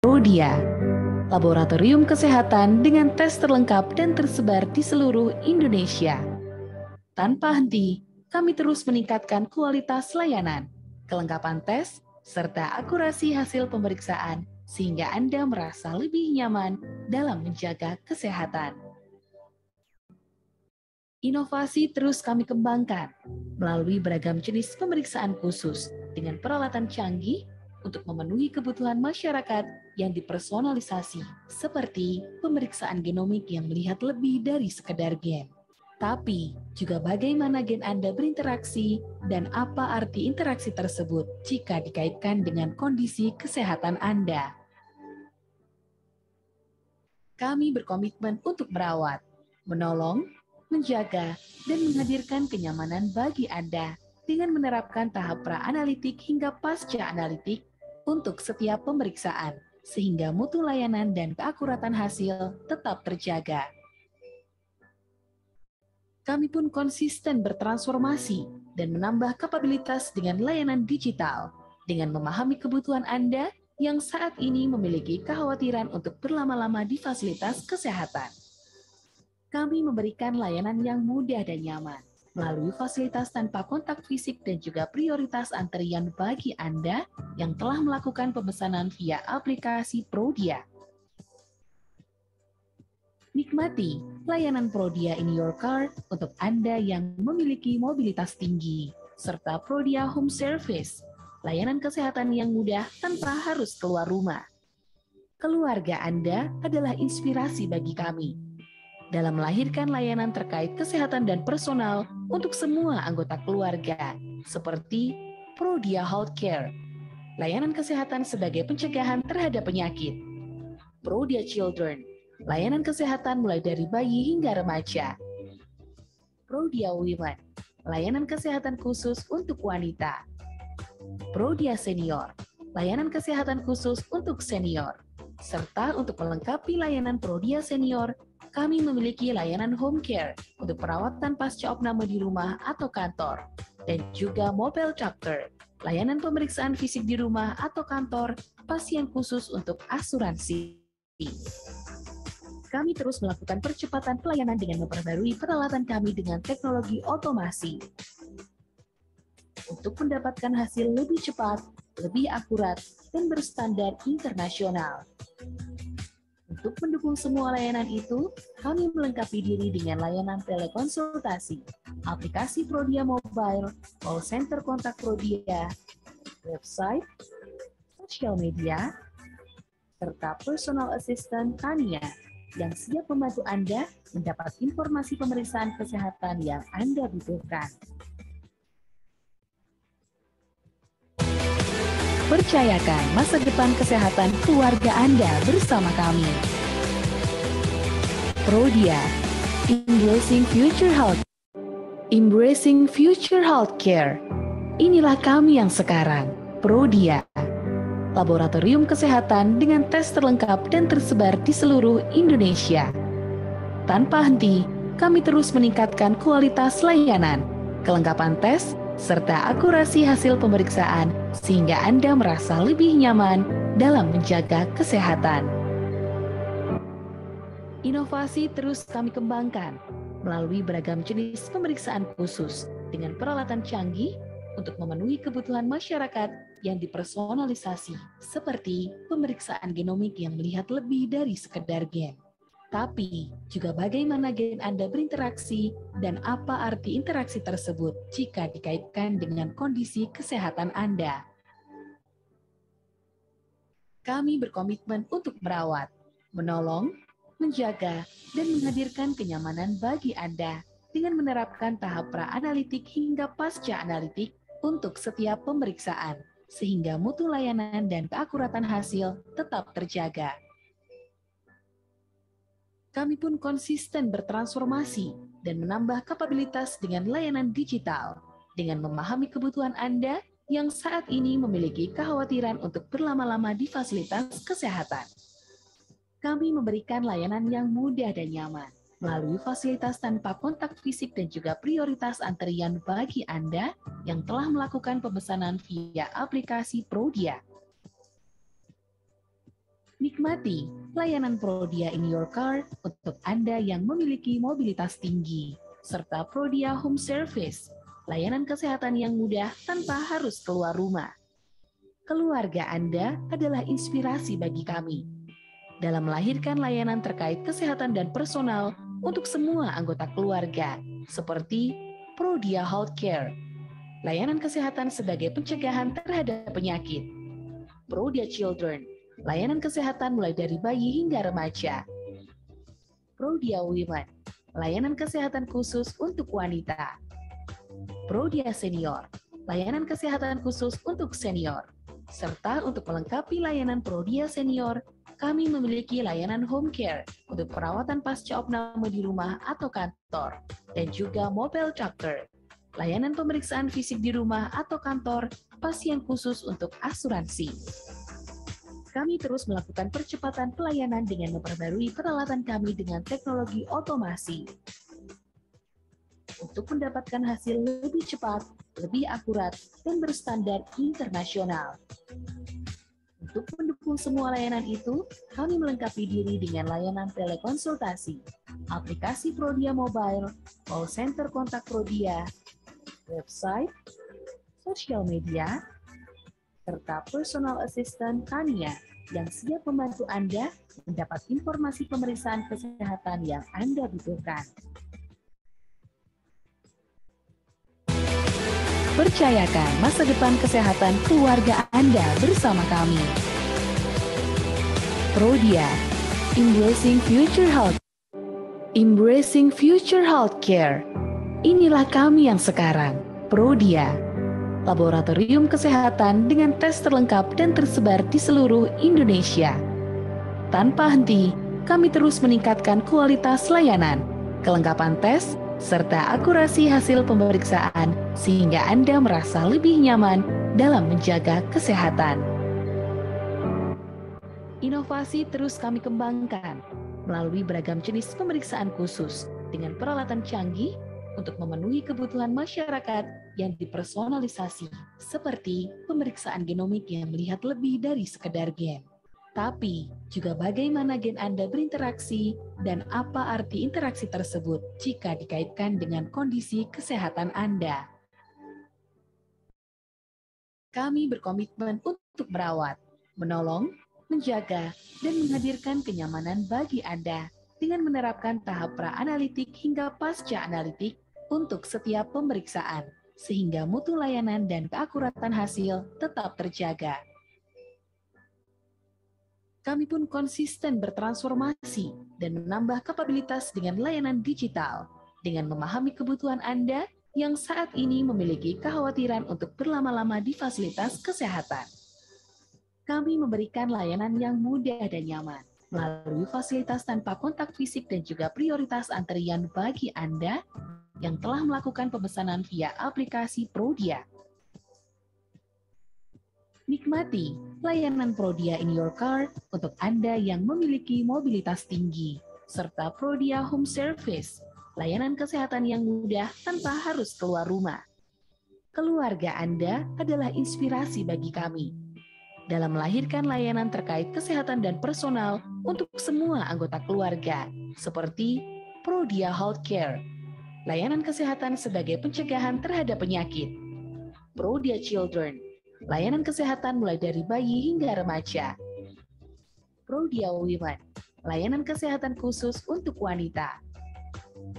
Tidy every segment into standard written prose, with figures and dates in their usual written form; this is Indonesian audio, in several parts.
Prodia, laboratorium kesehatan dengan tes terlengkap dan tersebar di seluruh Indonesia. Tanpa henti, kami terus meningkatkan kualitas layanan, kelengkapan tes, serta akurasi hasil pemeriksaan sehingga Anda merasa lebih nyaman dalam menjaga kesehatan. Inovasi terus kami kembangkan melalui beragam jenis pemeriksaan khusus dengan peralatan canggih untuk memenuhi kebutuhan masyarakat yang dipersonalisasi, seperti pemeriksaan genomik yang melihat lebih dari sekedar gen. Tapi juga bagaimana gen Anda berinteraksi dan apa arti interaksi tersebut jika dikaitkan dengan kondisi kesehatan Anda. Kami berkomitmen untuk merawat, menolong, menjaga, dan menghadirkan kenyamanan bagi Anda dengan menerapkan tahap pra-analitik hingga pasca-analitik untuk setiap pemeriksaan, sehingga mutu layanan dan keakuratan hasil tetap terjaga. Kami pun konsisten bertransformasi dan menambah kapabilitas dengan layanan digital, dengan memahami kebutuhan Anda yang saat ini memiliki kekhawatiran untuk berlama-lama di fasilitas kesehatan. Kami memberikan layanan yang mudah dan nyaman, melalui fasilitas tanpa kontak fisik dan juga prioritas antrian bagi Anda yang telah melakukan pemesanan via aplikasi Prodia. Nikmati layanan Prodia in your car untuk Anda yang memiliki mobilitas tinggi, serta Prodia Home Service, layanan kesehatan yang mudah tanpa harus keluar rumah. Keluarga Anda adalah inspirasi bagi kami dalam melahirkan layanan terkait kesehatan dan personal untuk semua anggota keluarga, seperti Prodia Healthcare, layanan kesehatan sebagai pencegahan terhadap penyakit. Prodia Children, layanan kesehatan mulai dari bayi hingga remaja. Prodia Women, layanan kesehatan khusus untuk wanita. Prodia Senior, layanan kesehatan khusus untuk senior. Serta untuk melengkapi layanan Prodia Senior, kami memiliki layanan home care untuk perawatan pasca opname di rumah atau kantor, dan juga mobile doctor, layanan pemeriksaan fisik di rumah atau kantor, pasien khusus untuk asuransi. Kami terus melakukan percepatan pelayanan dengan memperbarui peralatan kami dengan teknologi otomasi untuk mendapatkan hasil lebih cepat, lebih akurat, dan berstandar internasional. Untuk mendukung semua layanan itu, kami melengkapi diri dengan layanan telekonsultasi, aplikasi Prodia Mobile, call center kontak Prodia, website, sosial media, serta personal assistant Tania yang siap membantu Anda mendapat informasi pemeriksaan kesehatan yang Anda butuhkan. Percayakan masa depan kesehatan keluarga Anda bersama kami. Prodia, Embracing Future Health. Embracing Future Healthcare. Inilah kami yang sekarang, Prodia. Laboratorium kesehatan dengan tes terlengkap dan tersebar di seluruh Indonesia. Tanpa henti, kami terus meningkatkan kualitas layanan, kelengkapan tes, serta akurasi hasil pemeriksaan sehingga Anda merasa lebih nyaman dalam menjaga kesehatan. Inovasi terus kami kembangkan melalui beragam jenis pemeriksaan khusus dengan peralatan canggih untuk memenuhi kebutuhan masyarakat yang dipersonalisasi, seperti pemeriksaan genomik yang melihat lebih dari sekedar gen. Tapi juga bagaimana gen Anda berinteraksi dan apa arti interaksi tersebut jika dikaitkan dengan kondisi kesehatan Anda. Kami berkomitmen untuk merawat, menolong, menjaga, dan menghadirkan kenyamanan bagi Anda dengan menerapkan tahap pra-analitik hingga pasca-analitik untuk setiap pemeriksaan, sehingga mutu layanan dan keakuratan hasil tetap terjaga. Kami pun konsisten bertransformasi dan menambah kapabilitas dengan layanan digital, dengan memahami kebutuhan Anda yang saat ini memiliki kekhawatiran untuk berlama-lama di fasilitas kesehatan. Kami memberikan layanan yang mudah dan nyaman, melalui fasilitas tanpa kontak fisik dan juga prioritas antrian bagi Anda yang telah melakukan pemesanan via aplikasi Prodia. Nikmati layanan Prodia in your car untuk Anda yang memiliki mobilitas tinggi, serta Prodia Home Service, layanan kesehatan yang mudah tanpa harus keluar rumah. Keluarga Anda adalah inspirasi bagi kami dalam melahirkan layanan terkait kesehatan dan personal untuk semua anggota keluarga, seperti Prodia Healthcare, layanan kesehatan sebagai pencegahan terhadap penyakit. Prodia Children, layanan kesehatan mulai dari bayi hingga remaja. Prodia Women, layanan kesehatan khusus untuk wanita. Prodia Senior, layanan kesehatan khusus untuk senior. Serta untuk melengkapi layanan Prodia Senior, kami memiliki layanan home care untuk perawatan pasca opname di rumah atau kantor, dan juga mobile doctor, layanan pemeriksaan fisik di rumah atau kantor, pasien khusus untuk asuransi. Kami terus melakukan percepatan pelayanan dengan memperbarui peralatan kami dengan teknologi otomasi. Untuk mendapatkan hasil lebih cepat, lebih akurat, dan berstandar internasional. Untuk mendukung semua layanan itu, kami melengkapi diri dengan layanan telekonsultasi, aplikasi Prodia Mobile, call center kontak Prodia, website, sosial media, serta personal assistant Tania yang siap membantu Anda mendapat informasi pemeriksaan kesehatan yang Anda butuhkan. Percayakan masa depan kesehatan keluarga Anda bersama kami. Prodia, Embracing Future Health. Embracing Future Healthcare. Inilah kami yang sekarang, Prodia. Laboratorium kesehatan dengan tes terlengkap dan tersebar di seluruh Indonesia. Tanpa henti, kami terus meningkatkan kualitas layanan, kelengkapan tes, serta akurasi hasil pemeriksaan sehingga Anda merasa lebih nyaman dalam menjaga kesehatan. Inovasi terus kami kembangkan melalui beragam jenis pemeriksaan khusus dengan peralatan canggih untuk memenuhi kebutuhan masyarakat yang dipersonalisasi, seperti pemeriksaan genomik yang melihat lebih dari sekedar gen. Tapi juga bagaimana gen Anda berinteraksi dan apa arti interaksi tersebut jika dikaitkan dengan kondisi kesehatan Anda. Kami berkomitmen untuk merawat, menolong, menjaga, dan menghadirkan kenyamanan bagi Anda dengan menerapkan tahap pra-analitik hingga pasca-analitik untuk setiap pemeriksaan, sehingga mutu layanan dan keakuratan hasil tetap terjaga. Kami pun konsisten bertransformasi dan menambah kapabilitas dengan layanan digital, dengan memahami kebutuhan Anda yang saat ini memiliki kekhawatiran untuk berlama-lama di fasilitas kesehatan. Kami memberikan layanan yang mudah dan nyaman, melalui fasilitas tanpa kontak fisik dan juga prioritas antrian bagi Anda yang telah melakukan pemesanan via aplikasi Prodia. Nikmati layanan Prodia in your car untuk Anda yang memiliki mobilitas tinggi, serta Prodia Home Service, layanan kesehatan yang mudah tanpa harus keluar rumah. Keluarga Anda adalah inspirasi bagi kami dalam melahirkan layanan terkait kesehatan dan personal untuk semua anggota keluarga, seperti Prodia Healthcare, layanan kesehatan sebagai pencegahan terhadap penyakit. Prodia Children, layanan kesehatan mulai dari bayi hingga remaja. Prodia Women, layanan kesehatan khusus untuk wanita.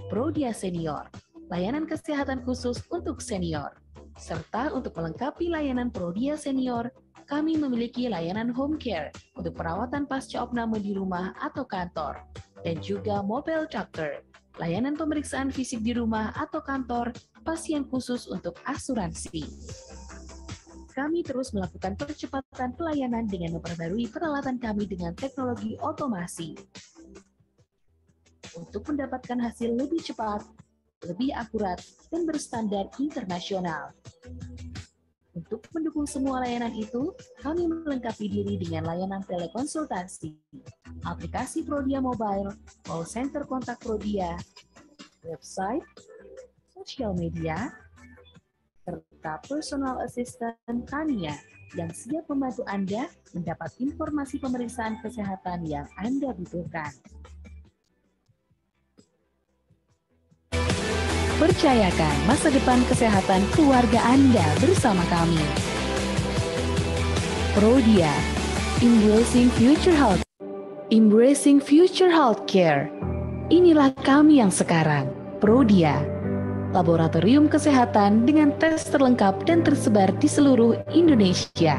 Prodia Senior, layanan kesehatan khusus untuk senior. Serta untuk melengkapi layanan Prodia Senior, kami memiliki layanan home care untuk perawatan pasca opname di rumah atau kantor, dan juga mobile doctor, layanan pemeriksaan fisik di rumah atau kantor, pasien khusus untuk asuransi. Kami terus melakukan percepatan pelayanan dengan memperbarui peralatan kami dengan teknologi otomasi. Untuk mendapatkan hasil lebih cepat, lebih akurat, dan berstandar internasional. Untuk mendukung semua layanan itu, kami melengkapi diri dengan layanan telekonsultasi, aplikasi Prodia Mobile, call center kontak Prodia, website, sosial media, serta personal assistant Tania yang siap membantu Anda mendapat informasi pemeriksaan kesehatan yang Anda butuhkan. Percayakan masa depan kesehatan keluarga Anda bersama kami. Prodia, Embracing Future Health. Embracing Future Healthcare. Inilah kami yang sekarang, Prodia. Laboratorium kesehatan dengan tes terlengkap dan tersebar di seluruh Indonesia.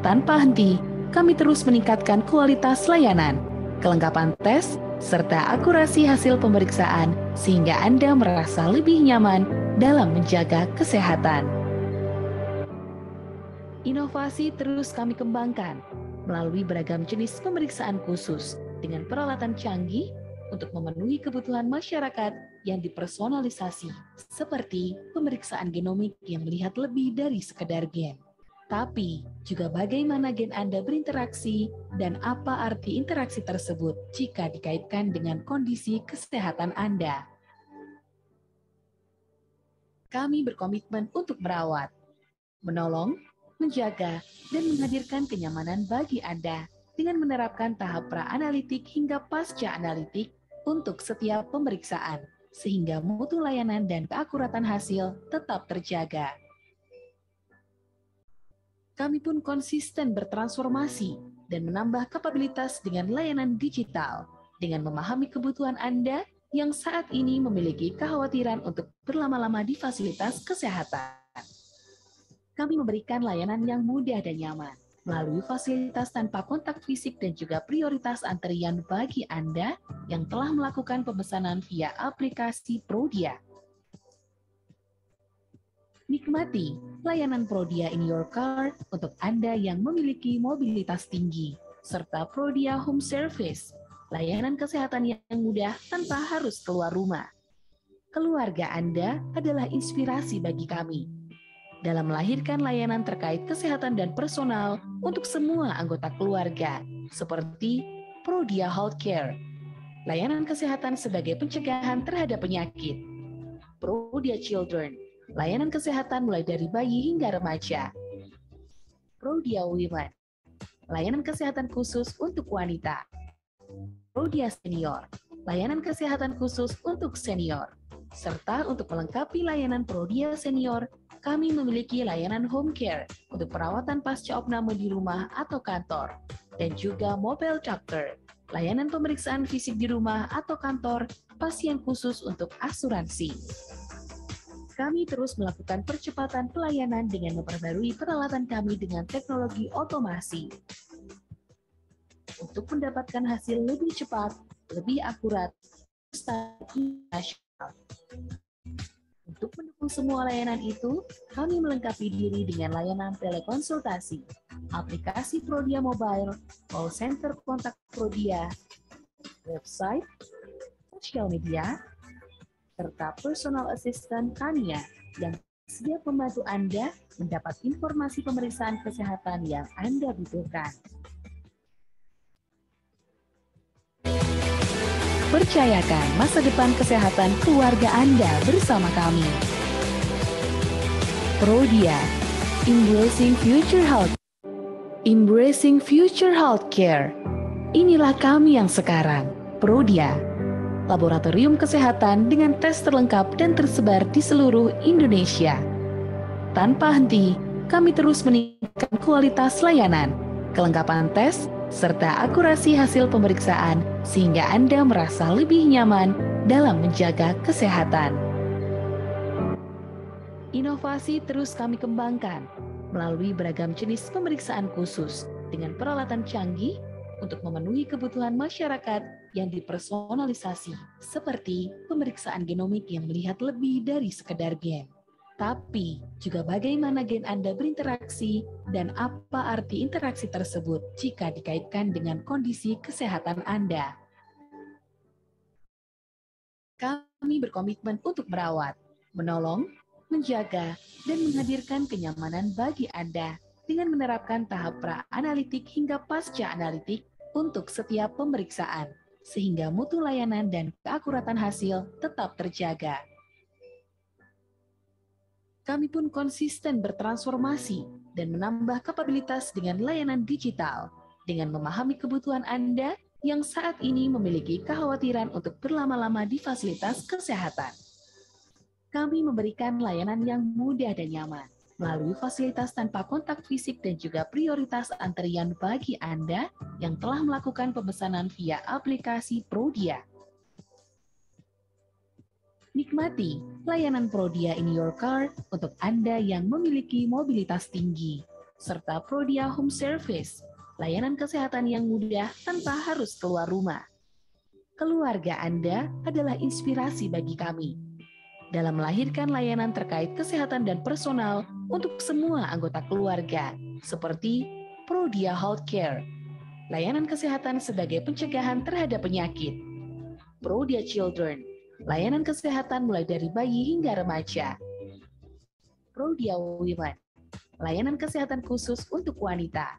Tanpa henti, kami terus meningkatkan kualitas layanan, kelengkapan tes, serta akurasi hasil pemeriksaan sehingga Anda merasa lebih nyaman dalam menjaga kesehatan. Inovasi terus kami kembangkan melalui beragam jenis pemeriksaan khusus dengan peralatan canggih untuk memenuhi kebutuhan masyarakat yang dipersonalisasi, seperti pemeriksaan genomik yang melihat lebih dari sekedar gen. Tapi juga bagaimana gen Anda berinteraksi dan apa arti interaksi tersebut jika dikaitkan dengan kondisi kesehatan Anda. Kami berkomitmen untuk merawat, menolong, menjaga, dan menghadirkan kenyamanan bagi Anda dengan menerapkan tahap pra-analitik hingga pasca-analitik untuk setiap pemeriksaan, sehingga mutu layanan dan keakuratan hasil tetap terjaga. Kami pun konsisten bertransformasi dan menambah kapabilitas dengan layanan digital, dengan memahami kebutuhan Anda yang saat ini memiliki kekhawatiran untuk berlama-lama di fasilitas kesehatan. Kami memberikan layanan yang mudah dan nyaman, melalui fasilitas tanpa kontak fisik dan juga prioritas antrian bagi Anda yang telah melakukan pemesanan via aplikasi Prodia. Nikmati layanan Prodia in your car untuk Anda yang memiliki mobilitas tinggi, serta Prodia Home Service, layanan kesehatan yang mudah tanpa harus keluar rumah. Keluarga Anda adalah inspirasi bagi kami dalam melahirkan layanan terkait kesehatan dan personal untuk semua anggota keluarga, seperti Prodia Healthcare, layanan kesehatan sebagai pencegahan terhadap penyakit, Prodia Children, layanan kesehatan mulai dari bayi hingga remaja, Prodia Women, layanan kesehatan khusus untuk wanita, Prodia Senior, layanan kesehatan khusus untuk senior, serta untuk melengkapi layanan Prodia Senior, kami memiliki layanan home care untuk perawatan pasca opname di rumah atau kantor, dan juga mobile doctor, layanan pemeriksaan fisik di rumah atau kantor, pasien khusus untuk asuransi. Kami terus melakukan percepatan pelayanan dengan memperbarui peralatan kami dengan teknologi otomasi untuk mendapatkan hasil lebih cepat, lebih akurat, nasional. Untuk mendukung semua layanan itu, kami melengkapi diri dengan layanan telekonsultasi, aplikasi Prodia Mobile, call center kontak Prodia, website, sosial media, serta personal assistant Tania yang siap membantu Anda mendapat informasi pemeriksaan kesehatan yang Anda butuhkan. Percayakan masa depan kesehatan keluarga Anda bersama kami. Prodia, Embracing Future Health. Embracing Future Healthcare. Inilah kami yang sekarang, Prodia. Laboratorium kesehatan dengan tes terlengkap dan tersebar di seluruh Indonesia. Tanpa henti, kami terus meningkatkan kualitas layanan, kelengkapan tes, serta akurasi hasil pemeriksaan sehingga Anda merasa lebih nyaman dalam menjaga kesehatan. Inovasi terus kami kembangkan melalui beragam jenis pemeriksaan khusus dengan peralatan canggih untuk memenuhi kebutuhan masyarakat yang dipersonalisasi, seperti pemeriksaan genomik yang melihat lebih dari sekedar gen. Tapi juga bagaimana gen Anda berinteraksi dan apa arti interaksi tersebut jika dikaitkan dengan kondisi kesehatan Anda. Kami berkomitmen untuk merawat, menolong, menjaga, dan menghadirkan kenyamanan bagi Anda dengan menerapkan tahap pra-analitik hingga pasca-analitik untuk setiap pemeriksaan, sehingga mutu layanan dan keakuratan hasil tetap terjaga. Kami pun konsisten bertransformasi dan menambah kapabilitas dengan layanan digital, dengan memahami kebutuhan Anda yang saat ini memiliki kekhawatiran untuk berlama-lama di fasilitas kesehatan. Kami memberikan layanan yang mudah dan nyaman, melalui fasilitas tanpa kontak fisik dan juga prioritas antrian bagi Anda yang telah melakukan pemesanan via aplikasi Prodia. Nikmati layanan Prodia in your car untuk Anda yang memiliki mobilitas tinggi, serta Prodia Home Service, layanan kesehatan yang mudah tanpa harus keluar rumah. Keluarga Anda adalah inspirasi bagi kami dalam melahirkan layanan terkait kesehatan dan personal untuk semua anggota keluarga, seperti Prodia Healthcare, layanan kesehatan sebagai pencegahan terhadap penyakit, Prodia Children, layanan kesehatan mulai dari bayi hingga remaja, Prodia Women, layanan kesehatan khusus untuk wanita,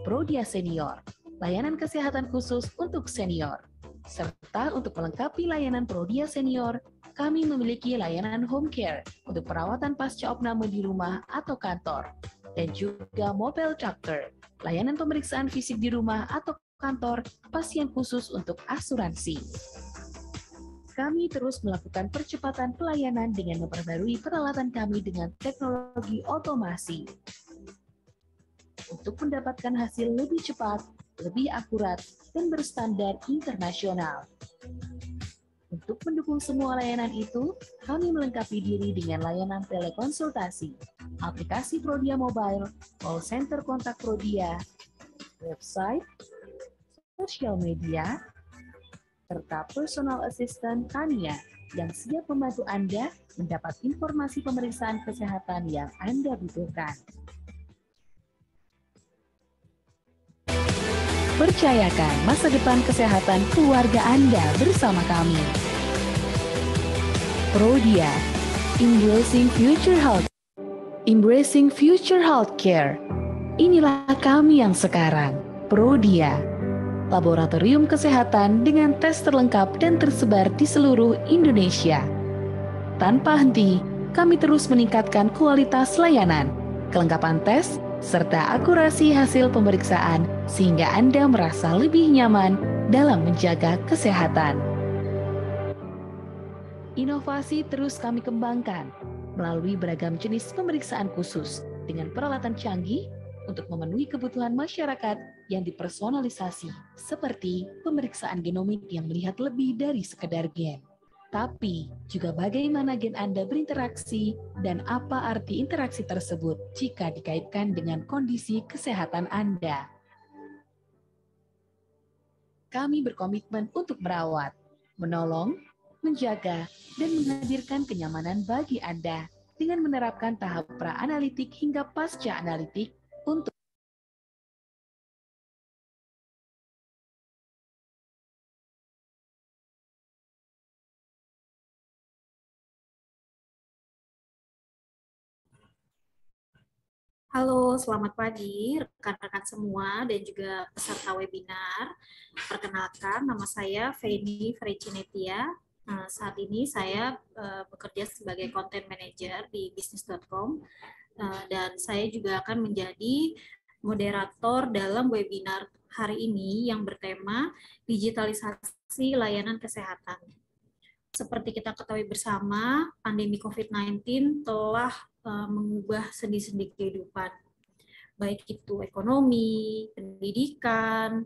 Prodia Senior, layanan kesehatan khusus untuk senior, serta untuk melengkapi layanan Prodia Senior, kami memiliki layanan home care untuk perawatan pasca opname di rumah atau kantor, dan juga mobile doctor, layanan pemeriksaan fisik di rumah atau kantor, pasien khusus untuk asuransi. Kami terus melakukan percepatan pelayanan dengan memperbarui peralatan kami dengan teknologi otomasi untuk mendapatkan hasil lebih cepat, lebih akurat, dan berstandar internasional. Untuk mendukung semua layanan itu, kami melengkapi diri dengan layanan telekonsultasi, aplikasi Prodia Mobile, call center kontak Prodia, website, sosial media, serta personal assistant Tania yang siap membantu Anda mendapat informasi pemeriksaan kesehatan yang Anda butuhkan. Percayakan masa depan kesehatan keluarga Anda bersama kami. Prodia, Embracing Future Health. Embracing Future Healthcare. Inilah kami yang sekarang, Prodia. Laboratorium kesehatan dengan tes terlengkap dan tersebar di seluruh Indonesia. Tanpa henti, kami terus meningkatkan kualitas layanan, kelengkapan tes, serta akurasi hasil pemeriksaan sehingga Anda merasa lebih nyaman dalam menjaga kesehatan. Inovasi terus kami kembangkan melalui beragam jenis pemeriksaan khusus dengan peralatan canggih untuk memenuhi kebutuhan masyarakat yang dipersonalisasi, seperti pemeriksaan genomik yang melihat lebih dari sekedar gen. Tapi juga bagaimana gen Anda berinteraksi dan apa arti interaksi tersebut jika dikaitkan dengan kondisi kesehatan Anda. Kami berkomitmen untuk merawat, menolong, menjaga, dan menghadirkan kenyamanan bagi Anda dengan menerapkan tahap pra-analitik hingga pasca-analitik untuk Halo, selamat pagi rekan-rekan semua dan juga peserta webinar. Perkenalkan, nama saya Feni Frecinetia. Saat ini saya bekerja sebagai Content Manager di bisnis.com dan saya juga akan menjadi moderator dalam webinar hari ini yang bertema digitalisasi layanan kesehatan. Seperti kita ketahui bersama, pandemi COVID-19 telah mengubah sendi-sendi kehidupan, baik itu ekonomi, pendidikan,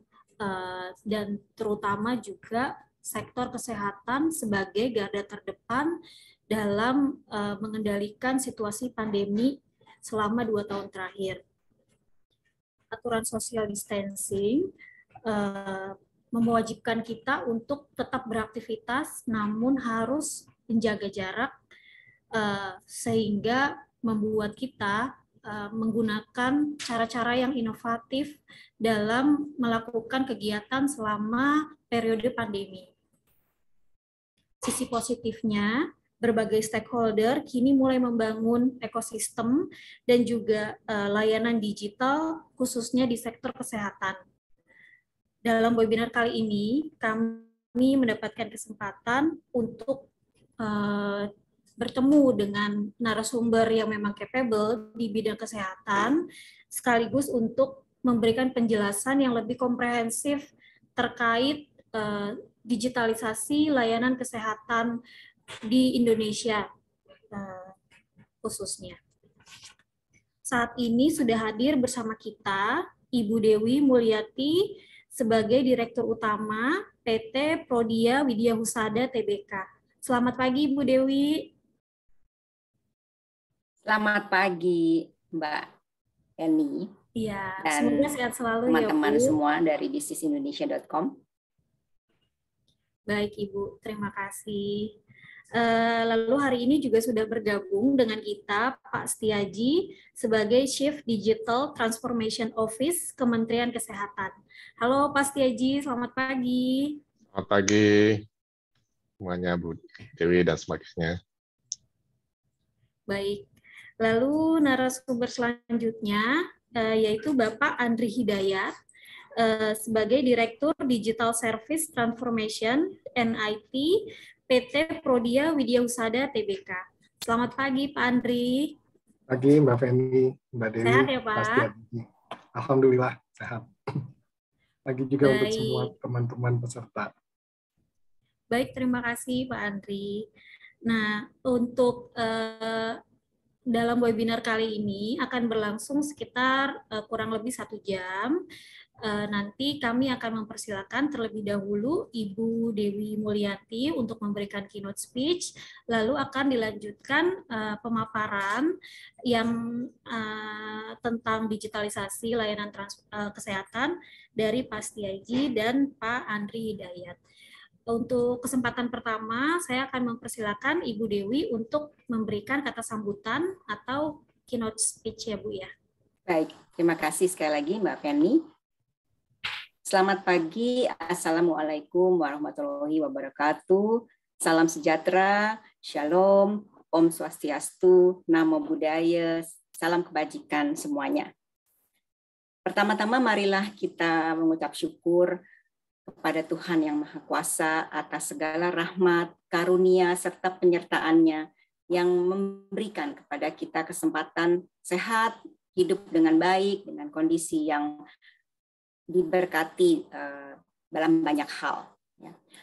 dan terutama juga sektor kesehatan sebagai garda terdepan dalam mengendalikan situasi pandemi selama 2 tahun terakhir. Aturan social distancing mewajibkan kita untuk tetap beraktivitas, namun harus menjaga jarak, sehingga membuat kita menggunakan cara-cara yang inovatif dalam melakukan kegiatan selama periode pandemi. Sisi positifnya, berbagai stakeholder kini mulai membangun ekosistem dan juga layanan digital, khususnya di sektor kesehatan. Dalam webinar kali ini, kami mendapatkan kesempatan untuk bertemu dengan narasumber yang memang capable di bidang kesehatan, sekaligus untuk memberikan penjelasan yang lebih komprehensif terkait digitalisasi layanan kesehatan di Indonesia khususnya. Saat ini sudah hadir bersama kita Ibu Dewi Mulyati sebagai Direktur Utama PT Prodia Widya Husada Tbk. Selamat pagi Ibu Dewi. Selamat pagi Mbak Eni. Iya, dan semoga sehat selalu teman-teman ya Bu. semua dari bisnisindonesia.com. Baik Ibu, terima kasih. Lalu hari ini juga sudah bergabung dengan kita Pak Setiaji sebagai Chief Digital Transformation Office Kementerian Kesehatan. Halo Pak Setiaji, selamat pagi. Selamat pagi semuanya Bu Dewi dan sebagainya. Baik, lalu narasumber selanjutnya yaitu Bapak Andri Hidayat sebagai Direktur Digital Service Transformation NIT PT Prodia Widya Husada Tbk. Selamat pagi Pak Andri. Pagi Mbak Feni, Mbak Dewi. Sehat ya Pak? Alhamdulillah sehat. Pagi juga Baik. untuk semua teman-teman peserta. Baik, terima kasih Pak Andri. Nah, untuk dalam webinar kali ini akan berlangsung sekitar kurang lebih 1 jam. Nanti kami akan mempersilakan terlebih dahulu Ibu Dewi Mulyati untuk memberikan keynote speech, lalu akan dilanjutkan pemaparan yang tentang digitalisasi layanan kesehatan dari Pak Setiaji dan Pak Andri Hidayat. Untuk kesempatan pertama, saya akan mempersilakan Ibu Dewi untuk memberikan kata sambutan atau keynote speech ya Bu ya. Baik, terima kasih sekali lagi Mbak Feni. Selamat pagi, Assalamualaikum warahmatullahi wabarakatuh. Salam sejahtera, Shalom, Om Swastiastu, Namo Buddhaya, salam kebajikan semuanya. Pertama-tama marilah kita mengucap syukur kepada Tuhan Yang Maha Kuasa atas segala rahmat, karunia, serta penyertaan-Nya yang memberikan kepada kita kesempatan sehat, hidup dengan baik, dengan kondisi yang diberkati dalam banyak hal.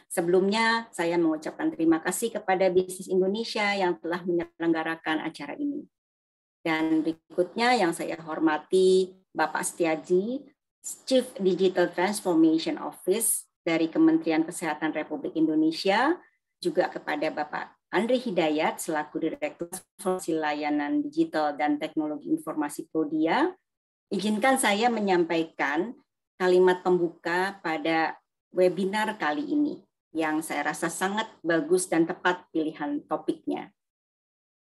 Sebelumnya, saya mengucapkan terima kasih kepada Bisnis Indonesia yang telah menyelenggarakan acara ini. Dan berikutnya yang saya hormati Bapak Setiaji, Chief Digital Transformation Office dari Kementerian Kesehatan Republik Indonesia, juga kepada Bapak Andri Hidayat selaku Direktur Transformasi Layanan Digital dan Teknologi Informasi Prodia. Izinkan saya menyampaikan kalimat pembuka pada webinar kali ini yang saya rasa sangat bagus dan tepat pilihan topiknya.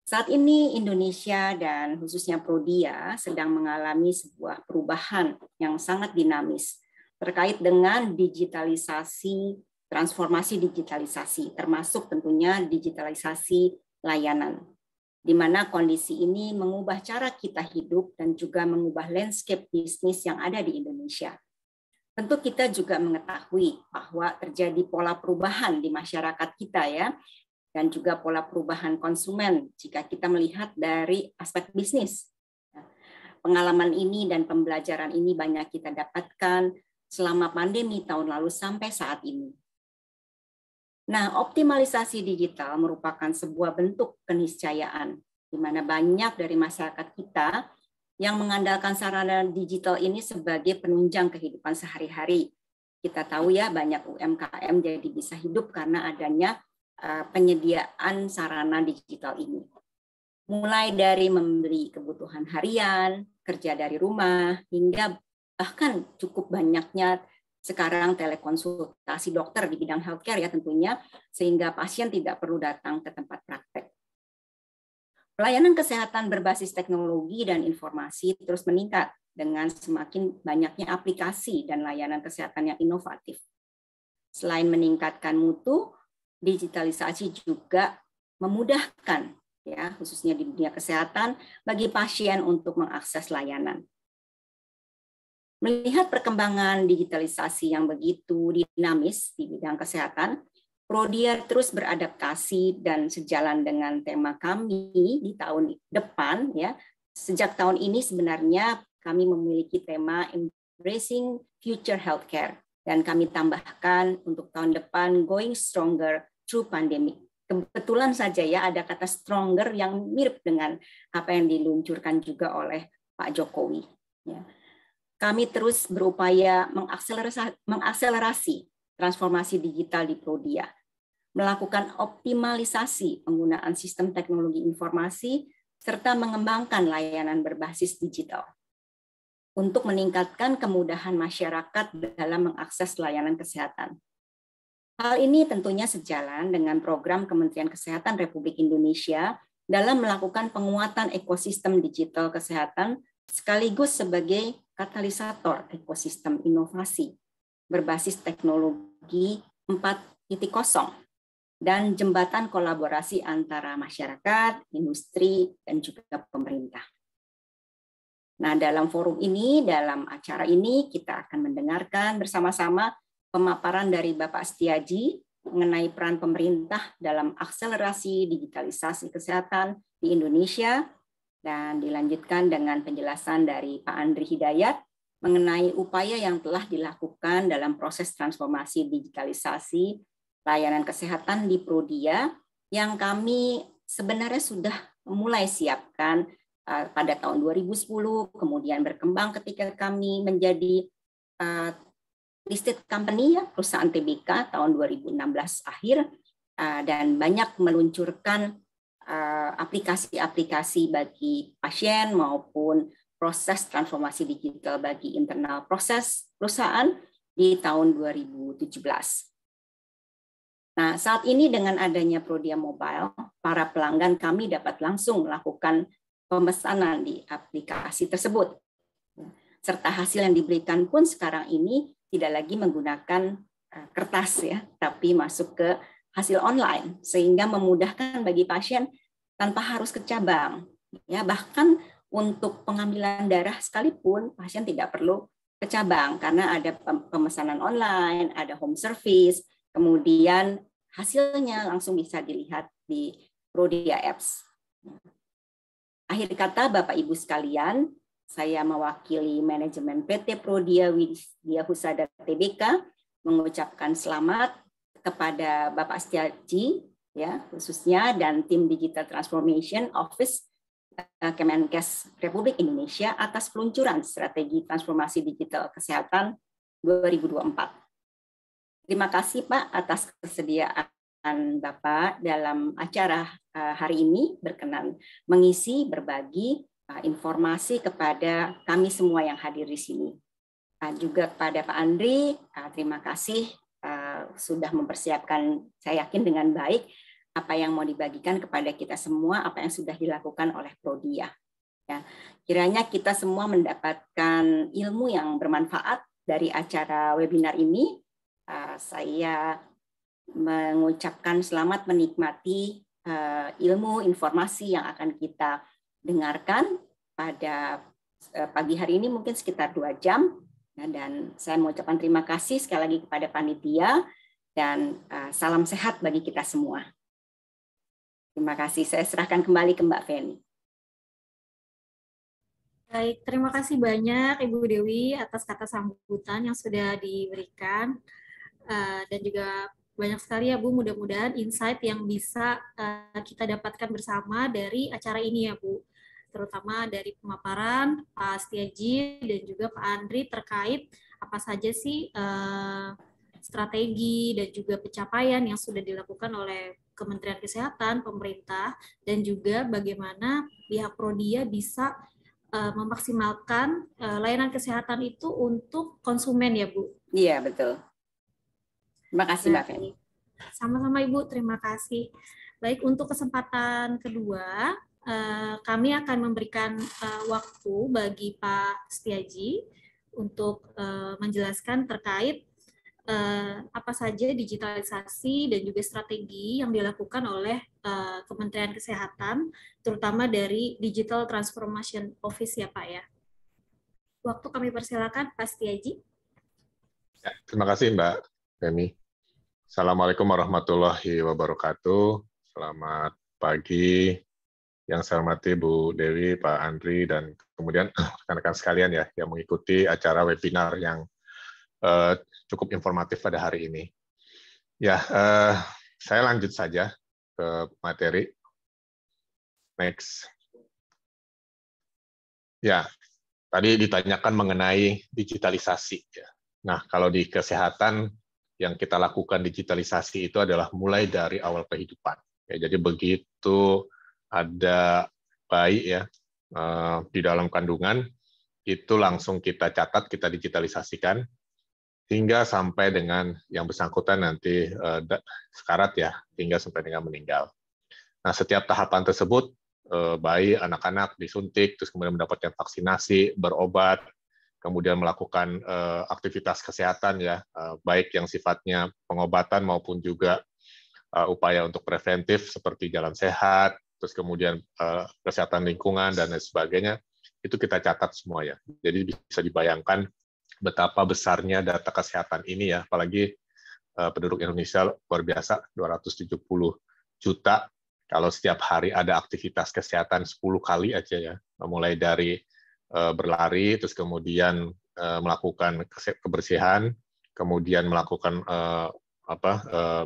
Saat ini Indonesia dan khususnya Prodia sedang mengalami sebuah perubahan yang sangat dinamis terkait dengan digitalisasi, transformasi digitalisasi, termasuk tentunya digitalisasi layanan, di mana kondisi ini mengubah cara kita hidup dan juga mengubah landscape bisnis yang ada di Indonesia. Tentu kita juga mengetahui bahwa terjadi pola perubahan di masyarakat kita ya, dan juga pola perubahan konsumen jika kita melihat dari aspek bisnis. Pengalaman ini dan pembelajaran ini banyak kita dapatkan selama pandemi tahun lalu sampai saat ini. Nah, optimalisasi digital merupakan sebuah bentuk keniscayaan, di mana banyak dari masyarakat kita yang mengandalkan sarana digital ini sebagai penunjang kehidupan sehari-hari. Kita tahu ya, banyak UMKM jadi bisa hidup karena adanya penyediaan sarana digital ini. Mulai dari membeli kebutuhan harian, kerja dari rumah, hingga bahkan cukup banyaknya sekarang telekonsultasi dokter di bidang healthcare ya tentunya, sehingga pasien tidak perlu datang ke tempat praktek. Pelayanan kesehatan berbasis teknologi dan informasi terus meningkat dengan semakin banyaknya aplikasi dan layanan kesehatan yang inovatif. Selain meningkatkan mutu, digitalisasi juga memudahkan ya khususnya di dunia kesehatan bagi pasien untuk mengakses layanan. Melihat perkembangan digitalisasi yang begitu dinamis di bidang kesehatan, Prodia terus beradaptasi dan sejalan dengan tema kami di tahun depan ya. Sejak tahun ini sebenarnya kami memiliki tema Embracing Future Healthcare dan kami tambahkan untuk tahun depan Going Stronger Through Pandemic. Kebetulan saja ya ada kata stronger yang mirip dengan apa yang diluncurkan juga oleh Pak Jokowi. Ya. Kami terus berupaya mengakselerasi transformasi digital di Prodia, melakukan optimalisasi penggunaan sistem teknologi informasi, serta mengembangkan layanan berbasis digital untuk meningkatkan kemudahan masyarakat dalam mengakses layanan kesehatan. Hal ini tentunya sejalan dengan program Kementerian Kesehatan Republik Indonesia dalam melakukan penguatan ekosistem digital kesehatan sekaligus sebagai katalisator ekosistem inovasi berbasis teknologi 4.0 dan jembatan kolaborasi antara masyarakat, industri, dan juga pemerintah. Nah, dalam forum ini, dalam acara ini, kita akan mendengarkan bersama-sama pemaparan dari Bapak Setiaji mengenai peran pemerintah dalam akselerasi digitalisasi kesehatan di Indonesia, dan dilanjutkan dengan penjelasan dari Pak Andri Hidayat mengenai upaya yang telah dilakukan dalam proses transformasi digitalisasi layanan kesehatan di Prodia yang kami sebenarnya sudah mulai siapkan pada tahun 2010, kemudian berkembang ketika kami menjadi listed company ya, perusahaan TBK tahun 2016 akhir, dan banyak meluncurkan aplikasi-aplikasi bagi pasien maupun proses transformasi digital bagi internal proses perusahaan di tahun 2017. Nah, saat ini dengan adanya Prodia Mobile, para pelanggan kami dapat langsung melakukan pemesanan di aplikasi tersebut. Serta hasil yang diberikan pun sekarang ini tidak lagi menggunakan kertas ya, tapi masuk ke hasil online sehingga memudahkan bagi pasien tanpa harus ke cabang. Ya, bahkan untuk pengambilan darah sekalipun pasien tidak perlu ke cabang karena ada pemesanan online, ada home service, kemudian hasilnya langsung bisa dilihat di Prodia Apps. Akhir kata Bapak Ibu sekalian, saya mewakili manajemen PT Prodia Widya Husada Tbk mengucapkan selamat kepada Bapak Setiaji ya khususnya dan tim Digital Transformation Office Kemenkes Republik Indonesia atas peluncuran strategi transformasi digital kesehatan 2024. Terima kasih Pak atas kesediaan Bapak dalam acara hari ini berkenan mengisi berbagi informasi kepada kami semua yang hadir di sini. Juga kepada Pak Andri, terima kasih sudah mempersiapkan, saya yakin dengan baik, apa yang mau dibagikan kepada kita semua, apa yang sudah dilakukan oleh Prodia. Ya, kiranya kita semua mendapatkan ilmu yang bermanfaat dari acara webinar ini. Saya mengucapkan selamat menikmati ilmu informasi yang akan kita dengarkan pada pagi hari ini mungkin sekitar 2 jam. Dan saya mengucapkan terima kasih sekali lagi kepada panitia dan salam sehat bagi kita semua. Terima kasih. Saya serahkan kembali ke Mbak Feni. Baik, terima kasih banyak Ibu Dewi atas kata sambutan yang sudah diberikan. Dan juga banyak sekali ya Bu, mudah-mudahan insight yang bisa kita dapatkan bersama dari acara ini ya Bu. Terutama dari pemaparan Pak Setiaji dan juga Pak Andri terkait apa saja sih strategi dan juga pencapaian yang sudah dilakukan oleh Kementerian Kesehatan, pemerintah, dan juga bagaimana pihak Prodia bisa memaksimalkan layanan kesehatan itu untuk konsumen ya Bu. Iya, betul. Terima kasih Mbak Feni. Sama-sama Ibu, terima kasih. Baik, untuk kesempatan kedua, kami akan memberikan waktu bagi Pak Setiaji untuk menjelaskan terkait apa saja digitalisasi dan juga strategi yang dilakukan oleh Kementerian Kesehatan, terutama dari Digital Transformation Office ya Pak ya. Waktu kami persilakan Pak Setiaji. Ya, terima kasih Mbak Femi. Assalamualaikum warahmatullahi wabarakatuh. Selamat pagi. Yang saya hormati Bu Dewi, Pak Andri, dan kemudian rekan-rekan sekalian ya yang mengikuti acara webinar yang cukup informatif pada hari ini. Ya, saya lanjut saja ke materi. Next. Ya, tadi ditanyakan mengenai digitalisasi. Ya. Nah, kalau di kesehatan yang kita lakukan digitalisasi itu adalah mulai dari awal kehidupan. Ya, jadi begitu ada bayi ya di dalam kandungan, itu langsung kita catat, kita digitalisasikan, hingga sampai dengan yang bersangkutan nanti sekarat ya, hingga sampai dengan meninggal. Nah, setiap tahapan tersebut, bayi, anak-anak disuntik, terus kemudian mendapatkan vaksinasi, berobat, kemudian melakukan aktivitas kesehatan ya, baik yang sifatnya pengobatan maupun juga upaya untuk preventif seperti jalan sehat, terus kemudian kesehatan lingkungan dan lain sebagainya, itu kita catat semua ya. Jadi bisa dibayangkan betapa besarnya data kesehatan ini ya, apalagi penduduk Indonesia luar biasa, 270 juta. Kalau setiap hari ada aktivitas kesehatan 10 kali aja ya, mulai dari berlari, terus kemudian melakukan kebersihan, kemudian melakukan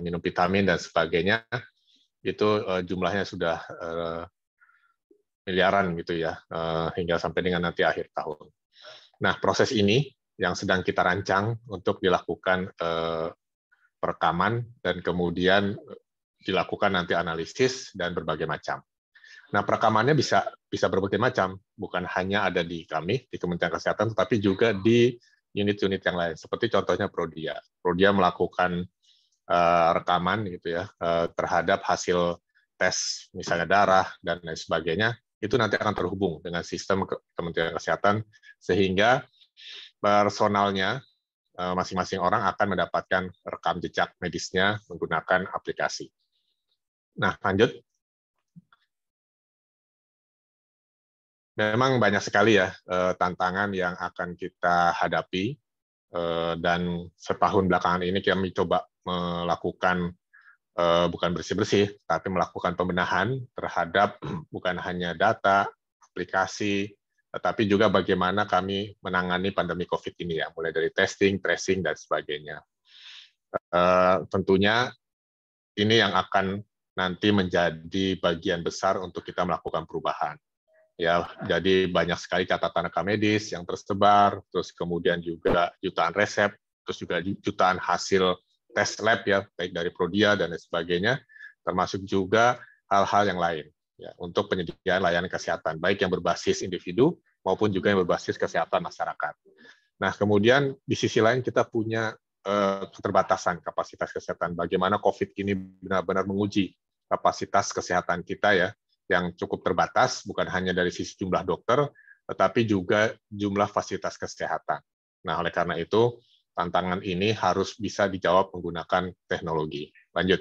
minum vitamin dan sebagainya, itu jumlahnya sudah miliaran gitu ya, hingga sampai dengan nanti akhir tahun. Nah, proses ini yang sedang kita rancang untuk dilakukan perekaman dan kemudian dilakukan nanti analisis dan berbagai macam. Nah, perekamannya bisa berbagai macam, bukan hanya ada di kami, di Kementerian Kesehatan, tetapi juga di unit-unit yang lain, seperti contohnya Prodia. Prodia melakukan rekaman gitu ya terhadap hasil tes, misalnya darah dan lain sebagainya, itu nanti akan terhubung dengan sistem Kementerian Kesehatan, sehingga personalnya masing-masing orang akan mendapatkan rekam jejak medisnya menggunakan aplikasi. Nah, lanjut. Memang banyak sekali ya tantangan yang akan kita hadapi, dan setahun belakangan ini kami coba melakukan bukan bersih-bersih, tapi melakukan pembenahan terhadap bukan hanya data, aplikasi, tetapi juga bagaimana kami menangani pandemi COVID ini ya, mulai dari testing, tracing, dan sebagainya. Tentunya ini yang akan nanti menjadi bagian besar untuk kita melakukan perubahan. Ya, jadi banyak sekali catatan rekam medis yang tersebar, terus kemudian juga jutaan resep, terus juga jutaan hasil tes lab ya, baik dari Prodia dan lain sebagainya, termasuk juga hal-hal yang lain ya, untuk penyediaan layanan kesehatan, baik yang berbasis individu maupun juga yang berbasis kesehatan masyarakat. Nah, kemudian di sisi lain kita punya keterbatasan kapasitas kesehatan. Bagaimana COVID ini benar-benar menguji kapasitas kesehatan kita ya, yang cukup terbatas, bukan hanya dari sisi jumlah dokter, tetapi juga jumlah fasilitas kesehatan. Nah, oleh karena itu, tantangan ini harus bisa dijawab menggunakan teknologi. Lanjut.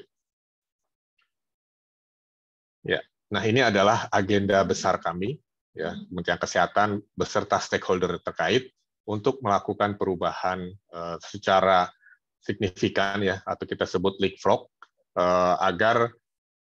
Ya, nah ini adalah agenda besar kami, ya, Kementerian Kesehatan beserta stakeholder terkait untuk melakukan perubahan secara signifikan ya, atau kita sebut leapfrog, agar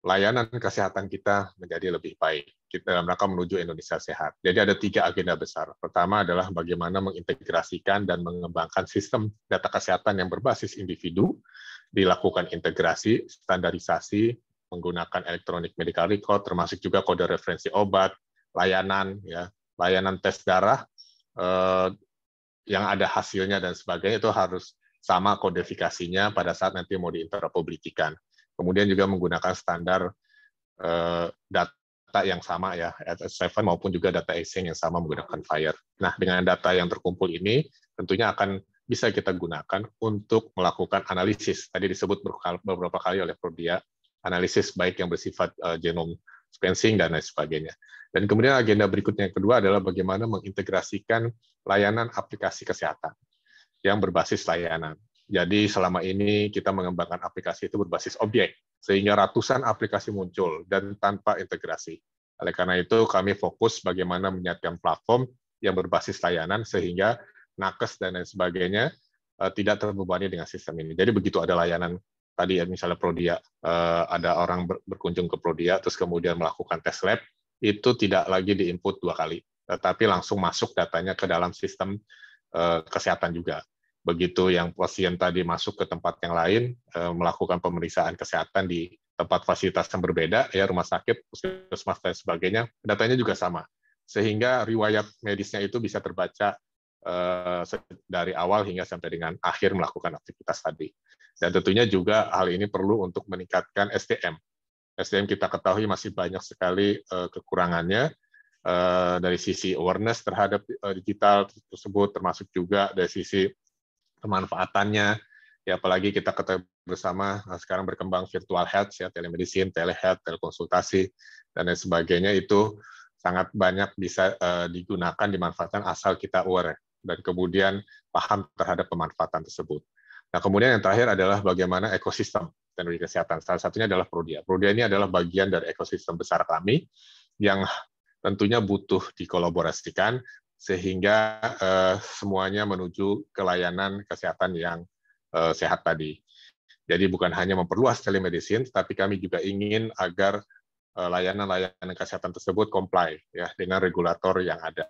layanan kesehatan kita menjadi lebih baik dalam rangka menuju Indonesia sehat. Jadi ada 3 agenda besar. Pertama adalah bagaimana mengintegrasikan dan mengembangkan sistem data kesehatan yang berbasis individu, dilakukan integrasi, standarisasi, menggunakan electronic medical record, termasuk juga kode referensi obat, layanan, ya, layanan tes darah, yang ada hasilnya dan sebagainya, itu harus sama kodifikasinya pada saat nanti mau diinteroperabilitaskan. Kemudian juga menggunakan standar data yang sama ya, S7 maupun juga data exchange yang sama menggunakan FHIR. Nah, dengan data yang terkumpul ini tentunya akan bisa kita gunakan untuk melakukan analisis. Tadi disebut beberapa kali oleh Prodia, analisis baik yang bersifat genome sequencing dan lain sebagainya. Dan kemudian agenda berikutnya yang kedua adalah bagaimana mengintegrasikan layanan aplikasi kesehatan yang berbasis layanan. Jadi selama ini kita mengembangkan aplikasi itu berbasis objek, sehingga ratusan aplikasi muncul dan tanpa integrasi. Oleh karena itu kami fokus bagaimana menyiapkan platform yang berbasis layanan sehingga nakes dan lain sebagainya tidak terbebani dengan sistem ini. Jadi begitu ada layanan tadi ya misalnya Prodia, ada orang berkunjung ke Prodia terus kemudian melakukan tes lab, itu tidak lagi diinput 2 kali, tetapi langsung masuk datanya ke dalam sistem kesehatan juga. Begitu yang pasien tadi masuk ke tempat yang lain, melakukan pemeriksaan kesehatan di tempat fasilitas yang berbeda, ya rumah sakit, puskesmas dan sebagainya, datanya juga sama. Sehingga riwayat medisnya itu bisa terbaca dari awal hingga sampai dengan akhir melakukan aktivitas tadi. Dan tentunya juga hal ini perlu untuk meningkatkan SDM. SDM kita ketahui masih banyak sekali kekurangannya, dari sisi awareness terhadap digital tersebut, termasuk juga dari sisi pemanfaatannya, ya apalagi kita ketahui bersama sekarang berkembang virtual health, ya telemedicine, telehealth, telekonsultasi, dan lain sebagainya, itu sangat banyak bisa digunakan, dimanfaatkan asal kita aware dan kemudian paham terhadap pemanfaatan tersebut. Nah, kemudian yang terakhir adalah bagaimana ekosistem teknologi kesehatan. Salah satunya adalah Prodia. Prodia ini adalah bagian dari ekosistem besar kami yang tentunya butuh dikolaborasikan sehingga semuanya menuju ke layanan kesehatan yang sehat tadi. Jadi bukan hanya memperluas telemedicine, tapi kami juga ingin agar layanan-layanan kesehatan tersebut comply ya dengan regulator yang ada.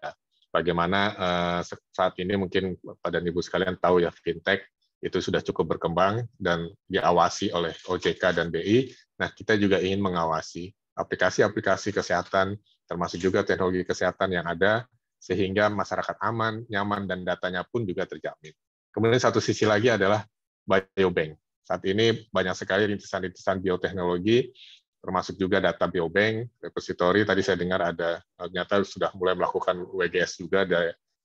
Bagaimana saat ini mungkin Bapak dan Ibu sekalian tahu ya, fintech itu sudah cukup berkembang dan diawasi oleh OJK dan BI. Nah, kita juga ingin mengawasi aplikasi-aplikasi kesehatan, termasuk juga teknologi kesehatan yang ada, sehingga masyarakat aman, nyaman, dan datanya pun juga terjamin. Kemudian satu sisi lagi adalah biobank. Saat ini banyak sekali rintisan-rintisan bioteknologi, termasuk juga data biobank, repository. Tadi saya dengar ada, ternyata sudah mulai melakukan WGS juga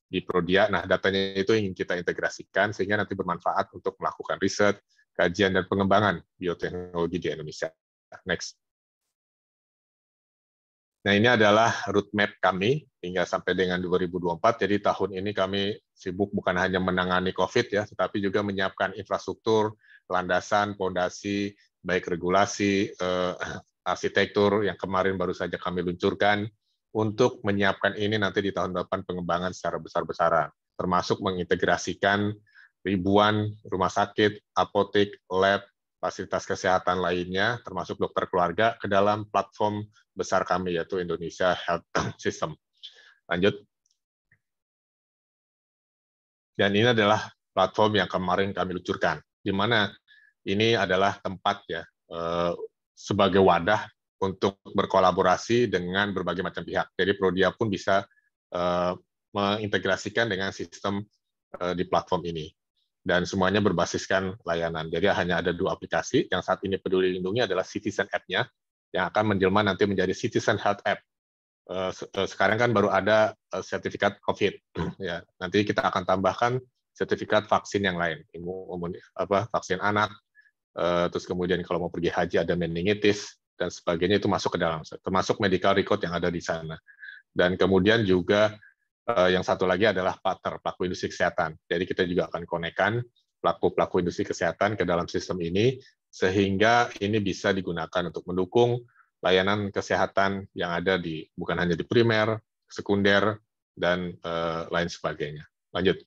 di Prodia. Nah, datanya itu ingin kita integrasikan, sehingga nanti bermanfaat untuk melakukan riset, kajian, dan pengembangan bioteknologi di Indonesia. Next. Nah, ini adalah roadmap kami hingga sampai dengan 2024. Jadi tahun ini kami sibuk bukan hanya menangani COVID ya, tetapi juga menyiapkan infrastruktur, landasan, fondasi, baik regulasi, arsitektur yang kemarin baru saja kami luncurkan, untuk menyiapkan ini nanti di tahun depan pengembangan secara besar-besaran, termasuk mengintegrasikan ribuan rumah sakit, apotek, lab, fasilitas kesehatan lainnya, termasuk dokter keluarga, ke dalam platform besar kami, yaitu Indonesia Health System. Lanjut. Dan ini adalah platform yang kemarin kami luncurkan, di mana ini adalah tempat ya sebagai wadah untuk berkolaborasi dengan berbagai macam pihak. Jadi Prodia pun bisa mengintegrasikan dengan sistem di platform ini. Dan semuanya berbasiskan layanan. Jadi hanya ada 2 aplikasi. Yang saat ini Peduli Lindungi adalah Citizen App-nya, yang akan menjelma nanti menjadi Citizen Health App. Sekarang kan baru ada sertifikat COVID. Ya, nanti kita akan tambahkan sertifikat vaksin yang lain, vaksin anak, terus kemudian kalau mau pergi haji ada meningitis, dan sebagainya, itu masuk ke dalam, termasuk medical record yang ada di sana. Dan kemudian juga yang satu lagi adalah partner, pelaku industri kesehatan. Jadi kita juga akan konekkan pelaku-pelaku industri kesehatan ke dalam sistem ini, sehingga ini bisa digunakan untuk mendukung layanan kesehatan yang ada bukan hanya di primer, sekunder, dan lain sebagainya. Lanjut.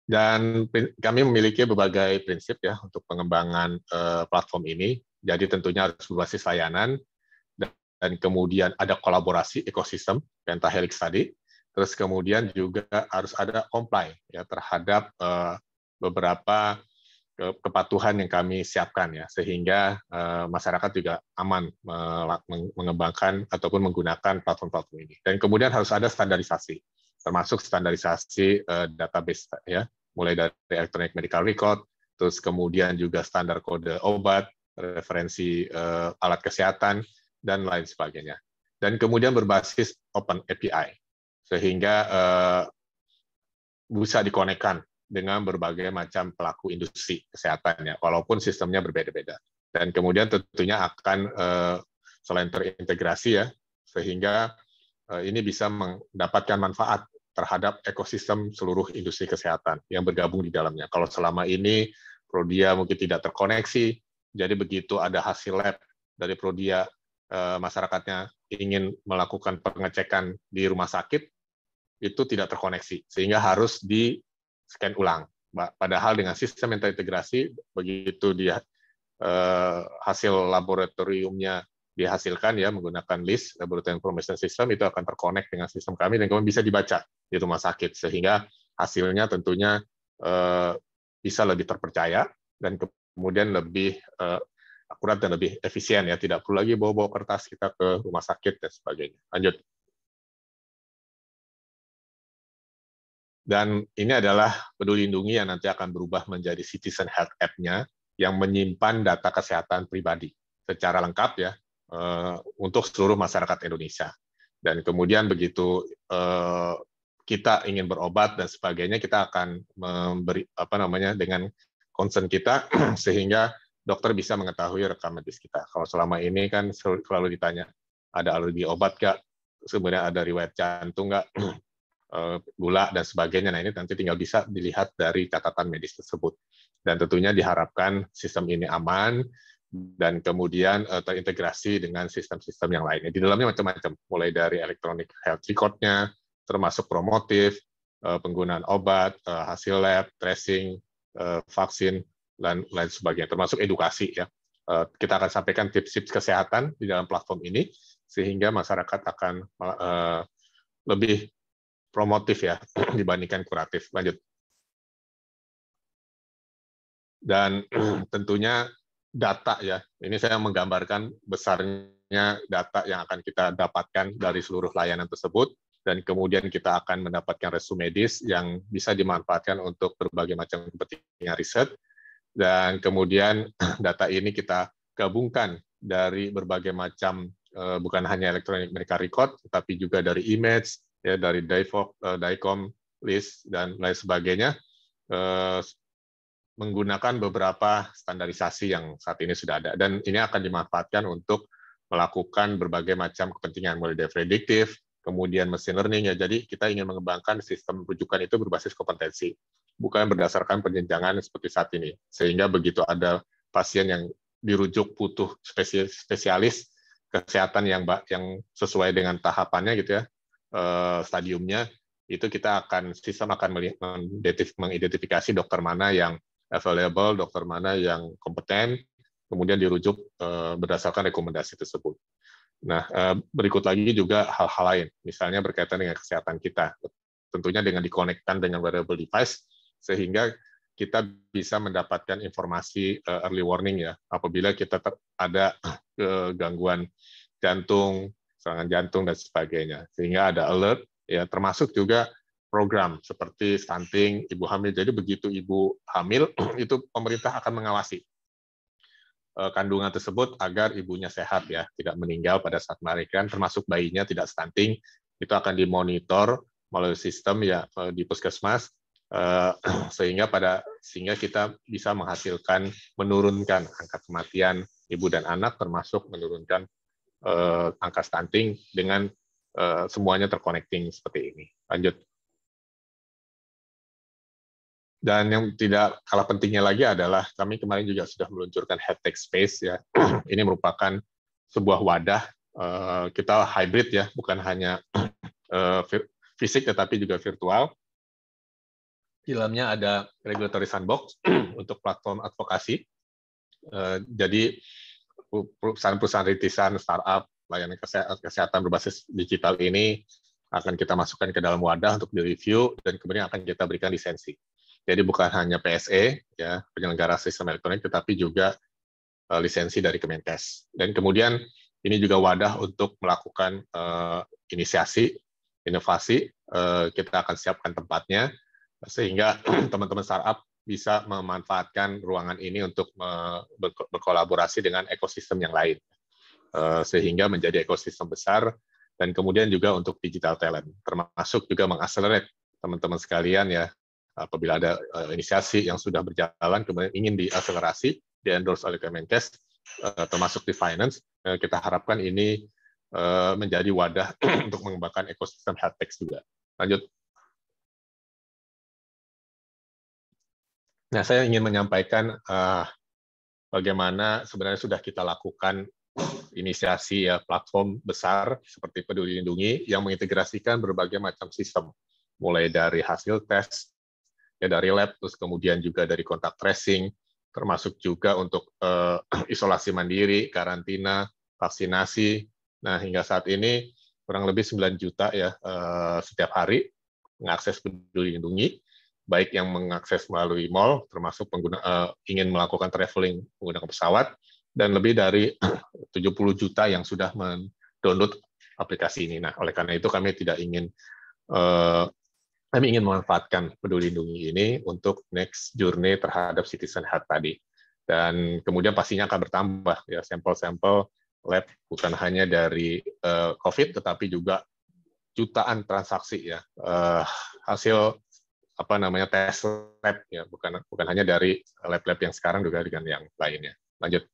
Dan kami memiliki berbagai prinsip ya untuk pengembangan platform ini. Jadi tentunya harus berbasis layanan, dan kemudian ada kolaborasi ekosistem pentahelix tadi. Terus kemudian juga harus ada comply ya terhadap beberapa kepatuhan yang kami siapkan ya, sehingga masyarakat juga aman mengembangkan ataupun menggunakan platform-platform ini. Dan kemudian harus ada standarisasi, termasuk standarisasi database ya, mulai dari electronic medical record, terus kemudian juga standar kode obat, referensi alat kesehatan, dan lain sebagainya. Dan kemudian berbasis Open API, sehingga bisa dikonekkan dengan berbagai macam pelaku industri kesehatan, ya, walaupun sistemnya berbeda-beda. Dan kemudian tentunya akan selain terintegrasi ya, sehingga ini bisa mendapatkan manfaat terhadap ekosistem seluruh industri kesehatan yang bergabung di dalamnya. Kalau selama ini Prodia mungkin tidak terkoneksi, jadi begitu ada hasil lab dari Prodia, masyarakatnya ingin melakukan pengecekan di rumah sakit, itu tidak terkoneksi, sehingga harus di-scan ulang. Padahal dengan sistem yang terintegrasi, begitu dia hasil laboratoriumnya dihasilkan ya menggunakan LIS, Laboratory Information System, itu akan terkonek dengan sistem kami dan kemudian bisa dibaca di rumah sakit, sehingga hasilnya tentunya bisa lebih terpercaya dan kemudian lebih akurat dan lebih efisien ya, tidak perlu lagi bawa-bawa kertas kita ke rumah sakit dan sebagainya. Lanjut. Dan ini adalah Peduli Lindungi yang nanti akan berubah menjadi Citizen Health App-nya yang menyimpan data kesehatan pribadi secara lengkap ya untuk seluruh masyarakat Indonesia. Dan kemudian begitu kita ingin berobat dan sebagainya, kita akan memberi dengan concern kita sehingga dokter bisa mengetahui rekam medis kita. Kalau selama ini kan selalu ditanya ada alergi obat nggak, sebenarnya ada riwayat jantung nggak, gula dan sebagainya. Nah, ini nanti tinggal bisa dilihat dari catatan medis tersebut. Dan tentunya diharapkan sistem ini aman dan kemudian terintegrasi dengan sistem-sistem yang lainnya. Di dalamnya macam-macam, mulai dari electronic health record-nya, termasuk promotif, penggunaan obat, hasil lab, tracing, vaksin, dan lain sebagainya, termasuk edukasi ya. Kita akan sampaikan tips-tips kesehatan di dalam platform ini, sehingga masyarakat akan lebih promotif ya dibandingkan kuratif. Lanjut. Dan tentunya data ya, ini saya menggambarkan besarnya data yang akan kita dapatkan dari seluruh layanan tersebut, dan kemudian kita akan mendapatkan resume medis yang bisa dimanfaatkan untuk berbagai macam kepentingan riset, dan kemudian data ini kita gabungkan dari berbagai macam, bukan hanya electronic medical record, tapi juga dari image, ya, dari DICOM, LIS, dan lain sebagainya, menggunakan beberapa standarisasi yang saat ini sudah ada. Dan ini akan dimanfaatkan untuk melakukan berbagai macam kepentingan, mulai dari prediktif, kemudian machine learning. Ya, jadi kita ingin mengembangkan sistem rujukan itu berbasis kompetensi, bukan berdasarkan penjenjangan seperti saat ini. Sehingga begitu ada pasien yang dirujuk butuh spesialis kesehatan yang sesuai dengan tahapannya gitu ya, stadiumnya, itu sistem akan mengidentifikasi dokter mana yang available, dokter mana yang kompeten, kemudian dirujuk berdasarkan rekomendasi tersebut. Nah, berikut lagi juga hal-hal lain, misalnya berkaitan dengan kesehatan kita, tentunya dengan dikonekkan dengan wearable device, sehingga kita bisa mendapatkan informasi early warning ya, apabila kita ada gangguan jantung, serangan jantung, dan sebagainya, sehingga ada alert, ya, termasuk juga program seperti stunting, ibu hamil. Jadi begitu ibu hamil, itu pemerintah akan mengawasi kandungan tersebut agar ibunya sehat ya, tidak meninggal pada saat melahirkan, termasuk bayinya tidak stunting, itu akan dimonitor melalui sistem ya di puskesmas, sehingga kita bisa menurunkan angka kematian ibu dan anak, termasuk menurunkan angka stunting dengan semuanya terconnecting seperti ini. Lanjut. Dan yang tidak kalah pentingnya lagi adalah kami kemarin juga sudah meluncurkan HealthTech Space ya. Ini merupakan sebuah wadah, kita hybrid ya, bukan hanya fisik tetapi juga virtual. Di dalamnya ada regulatory sandbox untuk platform advokasi. Jadi perusahaan-perusahaan rintisan, startup, layanan kesehatan berbasis digital ini akan kita masukkan ke dalam wadah untuk direview dan kemudian akan kita berikan lisensi. Jadi bukan hanya PSE, ya, penyelenggara sistem elektronik, tetapi juga lisensi dari Kemenkes. Dan kemudian ini juga wadah untuk melakukan inisiasi, inovasi. Kita akan siapkan tempatnya, sehingga teman-teman startup bisa memanfaatkan ruangan ini untuk berkolaborasi dengan ekosistem yang lain, sehingga menjadi ekosistem besar. Dan kemudian juga untuk digital talent, termasuk juga mengakselerate teman-teman sekalian ya, apabila ada inisiasi yang sudah berjalan kemudian ingin diakselerasi, di-endorse oleh Kemenkes, termasuk di finance, kita harapkan ini menjadi wadah untuk mengembangkan ekosistem health tech juga. Lanjut. Nah, saya ingin menyampaikan bagaimana sebenarnya sudah kita lakukan inisiasi ya, platform besar seperti Peduli Lindungi yang mengintegrasikan berbagai macam sistem, mulai dari hasil tes, ya dari lab, terus kemudian juga dari kontak tracing, termasuk juga untuk isolasi mandiri, karantina, vaksinasi. Nah, hingga saat ini kurang lebih 9 juta ya setiap hari mengakses Peduli Lindungi, baik yang mengakses melalui mall, termasuk pengguna ingin melakukan traveling menggunakan pesawat, dan lebih dari 70 juta yang sudah mendownload aplikasi ini. Nah, oleh karena itu kami ingin memanfaatkan Peduli Lindungi ini untuk next journey terhadap citizen health tadi. Dan kemudian pastinya akan bertambah ya sampel-sampel lab bukan hanya dari COVID tetapi juga jutaan transaksi ya hasil tes lab ya bukan hanya dari lab-lab yang sekarang juga dengan yang lainnya. Lanjut.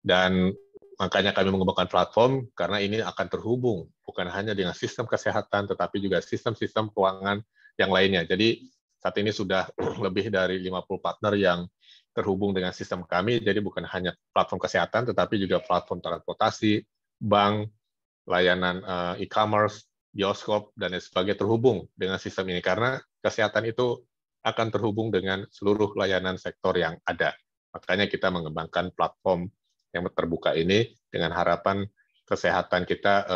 Dan makanya kami mengembangkan platform karena ini akan terhubung bukan hanya dengan sistem kesehatan tetapi juga sistem-sistem keuangan yang lainnya. Jadi saat ini sudah lebih dari 50 partner yang terhubung dengan sistem kami. Jadi bukan hanya platform kesehatan tetapi juga platform transportasi, bank, layanan e-commerce, bioskop dan lain sebagainya terhubung dengan sistem ini karena kesehatan itu akan terhubung dengan seluruh layanan sektor yang ada. Makanya kita mengembangkan platform yang terbuka ini dengan harapan kesehatan kita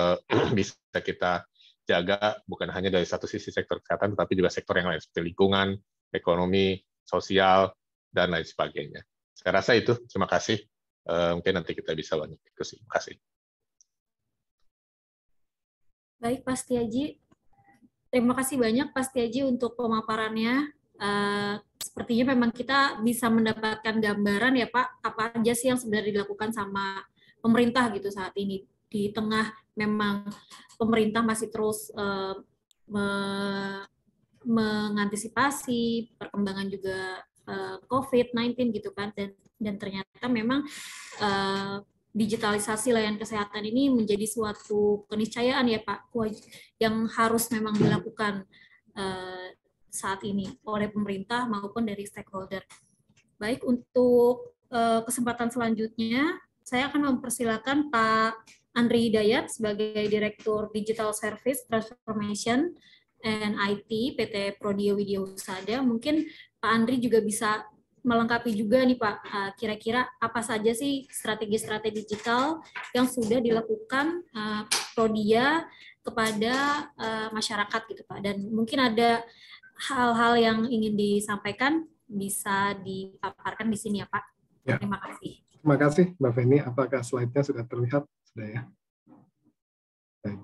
bisa kita jaga bukan hanya dari satu sisi sektor kesehatan, tetapi juga sektor yang lain seperti lingkungan, ekonomi, sosial, dan lain sebagainya. Saya rasa itu. Terima kasih. Mungkin nanti kita bisa lanjut diskusi. Terima kasih. Baik, Pak Setiaji. Terima kasih banyak Pak Setiaji untuk pemaparannya. Sepertinya memang kita bisa mendapatkan gambaran ya Pak, apa aja sih yang sebenarnya dilakukan sama pemerintah gitu saat ini. Di tengah memang pemerintah masih terus mengantisipasi perkembangan juga COVID-19 gitu kan, dan ternyata memang digitalisasi layanan kesehatan ini menjadi suatu keniscayaan ya Pak, yang harus memang dilakukan saat ini oleh pemerintah maupun dari stakeholder. Baik, untuk kesempatan selanjutnya, saya akan mempersilakan Pak Andri Hidayat sebagai Direktur Digital Service Transformation and IT PT Prodia Widya Husada. Mungkin Pak Andri juga bisa melengkapi juga nih Pak, kira-kira apa saja sih strategi-strategi digital yang sudah dilakukan Prodia kepada masyarakat gitu Pak. Dan mungkin ada hal-hal yang ingin disampaikan bisa dipaparkan di sini ya Pak. Ya. Terima kasih. Terima kasih Mbak Feni. Apakah slide-nya sudah terlihat? Sudah ya. Baik.